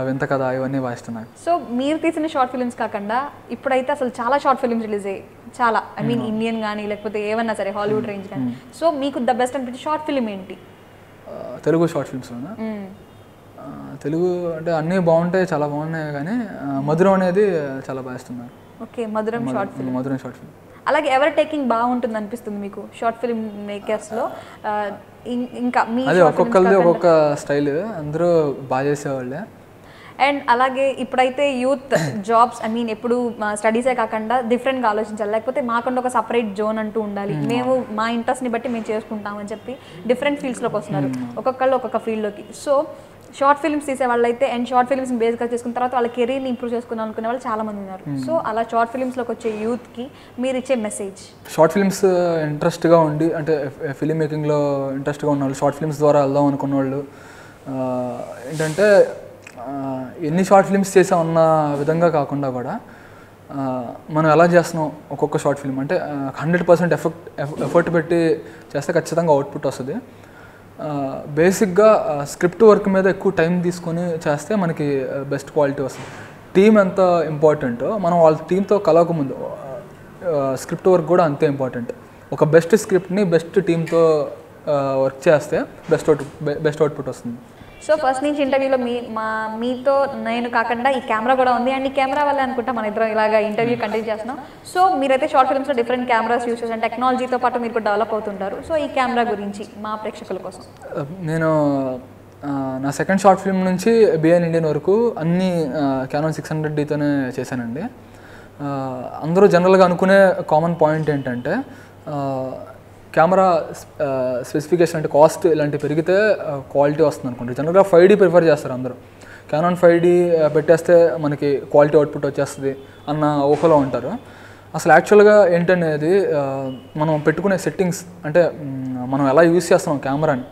వింత కథ, ఇవన్నీ బాగా ఇష్టం నాకు. సో మీరు తీసిన షార్ట్ ఫిల్మ్స్ కాకుండా ఇప్పుడైతే అసలు చాలా షార్ట్ ఫిల్మ్స్ రిలీజ్ అయ్యాయి, చాలా. ఐ మీన్ ఇండియన్ కానీ లేకపోతే ఏమన్నా సరే హాలీవుడ్ రేంజ్ కానీ. సో మీకు ద బెస్ట్ అనిపించే షార్ట్ ఫిల్మ్ ఏంటి? తెలుగు షార్ట్ ఫిల్మ్స్లోనా? తెలుగు అంటే అన్నీ బాగుంటాయి, చాలా బాగున్నాయి, కానీ మధురం అనేది చాలా బాగా ఇష్టం నాకు. ఓకే, మధురం షార్ట్ ఫిల్మ్. మధురం షార్ట్ ఫిల్మ్. అలాగే ఎవరి టేకింగ్ బాగుంటుంది అనిపిస్తుంది మీకు షార్ట్ ఫిల్మ్ మేకర్స్లో? ఇంకా మీ అదే ఒక్కొక్కరిది ఒక్కొక్క స్టైల్, అందరూ బాగా చేసేవాళ్ళే. అండ్ అలాగే ఇప్పుడైతే యూత్ జాబ్స్, ఐ మీన్ ఎప్పుడు స్టడీసే కాకుండా డిఫరెంట్గా ఆలోచించాలి, లేకపోతే మాకుండా ఒక సపరేట్ జోన్ అంటూ ఉండాలి, మేము మా ఇంట్రెస్ట్ని బట్టి మేము చేసుకుంటామని చెప్పి డిఫరెంట్ ఫీల్డ్స్లోకి వస్తున్నారు, ఒక్కొక్కళ్ళు ఒక్కొక్క ఫీల్డ్లోకి. సో షార్ట్ ఫిల్మ్స్ తీసే వాళ్ళైతే అండ్ షార్ట్ ఫిల్మ్స్ని బేస్గా చేసుకున్న తర్వాత వాళ్ళ కెరీర్ని ఇంప్రూవ్ చేసుకుందాం అనుకునే వాళ్ళు చాలామంది ఉన్నారు. సో అలా షార్ట్ ఫిల్మ్స్లోకి వచ్చే యూత్కి మీరు ఇచ్చే మెసేజ్? షార్ట్ ఫిల్మ్స్ ఇంట్రెస్ట్గా ఉండి అంటే ఫిలిం మేకింగ్లో ఇంట్రెస్ట్గా ఉన్న వాళ్ళు, షార్ట్ ఫిల్మ్స్ ద్వారా వెళ్దాం అనుకున్న వాళ్ళు ఏంటంటే ఎన్ని షార్ట్ ఫిల్మ్స్ చేసామన్న విధంగా కాకుండా కూడా మనం ఎలా చేస్తున్నాం ఒక్కొక్క షార్ట్ ఫిల్మ్ అంటే 100% ఎఫర్ట్ పెట్టి చేస్తే ఖచ్చితంగా అవుట్పుట్ వస్తుంది. బేసిక్గా స్క్రిప్ట్ వర్క్ మీద ఎక్కువ టైం తీసుకొని చేస్తే మనకి బెస్ట్ క్వాలిటీ వస్తుంది. టీమ్ ఎంత ఇంపార్టెంటో మనం వాళ్ళ టీంతో కలవకముందు స్క్రిప్ట్ వర్క్ కూడా అంతే ఇంపార్టెంట్. ఒక బెస్ట్ స్క్రిప్ట్ని బెస్ట్ టీంతో వర్క్ చేస్తే బెస్ట్ అవుట్పుట్ వస్తుంది. సో ఫస్ట్ నుంచి ఇంటర్వ్యూలో మీతో నేను కాకుండా ఈ కెమెరా కూడా ఉంది, అండ్ ఈ కెమెరా వల్లే అనుకుంటా మన ఇద్దరం ఇలాగా ఇంటర్వ్యూ కంటిన్యూ చేస్తున్నాం. సో మీరైతే షార్ట్ ఫిల్మ్స్లో డిఫరెంట్ కెమెరాస్ యూస్ చేసి టెక్నాలజీతో పాటు మీరు కూడా డెవలప్ అవుతుంటారు. సో ఈ కెమెరా గురించి మా ప్రేక్షకుల కోసం. నేను నా సెకండ్ షార్ట్ ఫిల్మ్ నుంచి బిఎన్ ఇండియన్ వరకు అన్ని క్యానాన్ 600Dతోనే చేశానండి. అందరూ జనరల్గా అనుకునే కామన్ పాయింట్ ఏంటంటే కెమెరా స్పెసిఫికేషన్ అంటే కాస్ట్ ఇలాంటివి పెరిగితే క్వాలిటీ వస్తుంది అనుకుంటారు. జనరల్గా 5D ప్రిఫర్ చేస్తారు అందరూ. క్యానాన్ 5D పెట్టేస్తే మనకి క్వాలిటీ అవుట్పుట్ వచ్చేస్తుంది అన్న ఊహలో ఉంటారు. అసలు యాక్చువల్గా ఏంటనేది మనం పెట్టుకునే సెట్టింగ్స్ అంటే మనం ఎలా యూజ్ చేస్తున్నాం కెమెరాని,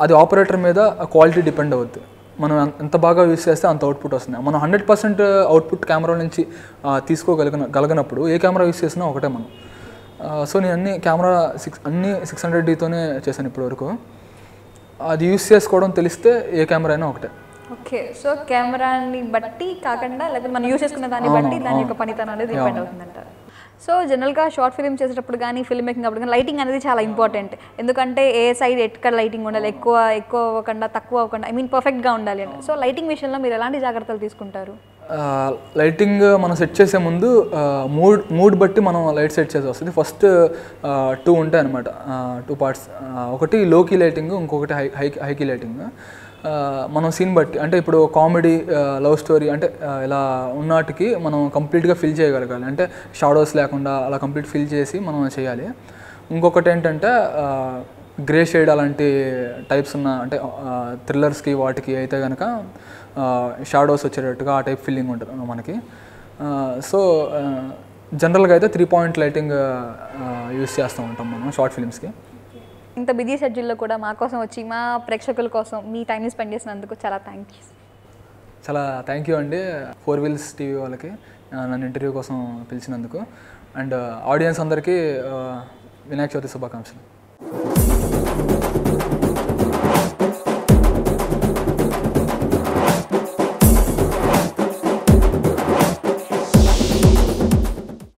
అది ఆపరేటర్ మీద క్వాలిటీ డిపెండ్ అవుద్ది. మనం ఎంత బాగా యూజ్ చేస్తే అంత అవుట్పుట్ వస్తుంది. మనం 100% అవుట్పుట్ కెమెరా నుంచి తీసుకోగలిగినప్పుడు ఏ కెమెరా యూజ్ చేసినా ఒకటే మనం. సో నేను అన్ని 600Dతోనే చేశాను ఇప్పటివరకు. అది యూస్ చేసుకోవడం తెలిస్తే ఏ కెమెరా అయినా ఒకటే. ఓకే, సో కెమెరాని బట్టి కాకుండా లేకపోతే మనం యూస్ చేసుకున్న దాన్ని బట్టి దాని యొక్క పనితనం అనేది డిపెండ్ అవుతుందంటారు. సో జనరల్గా షార్ట్ ఫిల్మ్ చేసేటప్పుడు కానీ ఫిల్మ్ మేకింగ్ అప్పుడు కానీ లైటింగ్ అనేది చాలా ఇంపార్టెంట్. ఎందుకంటే ఏ సైడ్ ఎక్కడ లైటింగ్ ఉండాలి, ఎక్కువ అవ్వకుండా తక్కువ అవ్వకుండా, ఐ మీన్ పర్ఫెక్ట్గా ఉండాలి అంటే. సో లైటింగ్ విషయంలో మీరు ఎలాంటి జాగ్రత్తలు తీసుకుంటారు? లైటింగ్ మనం సెట్ చేసే ముందు మూడ్ బట్టి మనం లైట్ సెట్ చేసి వస్తుంది. ఫస్ట్ 2 ఉంటాయి అనమాట, 2 పార్ట్స్. ఒకటి లోకీ లైటింగ్, ఇంకొకటి హైకీ లైటింగ్. మనం సీన్ బట్టి అంటే ఇప్పుడు కామెడీ, లవ్ స్టోరీ అంటే ఇలా ఉన్నటికి మనం కంప్లీట్గా ఫిల్ చేయగలగాలి. అంటే షాడోస్ లేకుండా అలా కంప్లీట్ ఫిల్ చేసి మనం చేయాలి. ఇంకొకటి ఏంటంటే గ్రే షేడ్ అలాంటి టైప్స్ ఉన్న అంటే థ్రిల్లర్స్కి వాటికి అయితే కనుక షాడోస్ వచ్చేటట్టుగా ఆ టైప్ ఫీలింగ్ ఉంటుంది మనకి. సో జనరల్గా అయితే 3 పాయింట్ లైటింగ్ యూస్ చేస్తూ ఉంటాం మనం షార్ట్ ఫిల్మ్స్కి. ఇంత బిజీ షెడ్యూల్లో కూడా మా కోసం వచ్చి మా ప్రేక్షకుల కోసం మీ టైంని స్పెండ్ చేసినందుకు చాలా థ్యాంక్ యూ. చాలా థ్యాంక్ యూ అండి 4 Wheels టీవీ వాళ్ళకి నన్ను ఇంటర్వ్యూ కోసం పిలిచినందుకు. అండ్ ఆడియన్స్ అందరికీ వినాయక చవితి శుభాకాంక్షలు.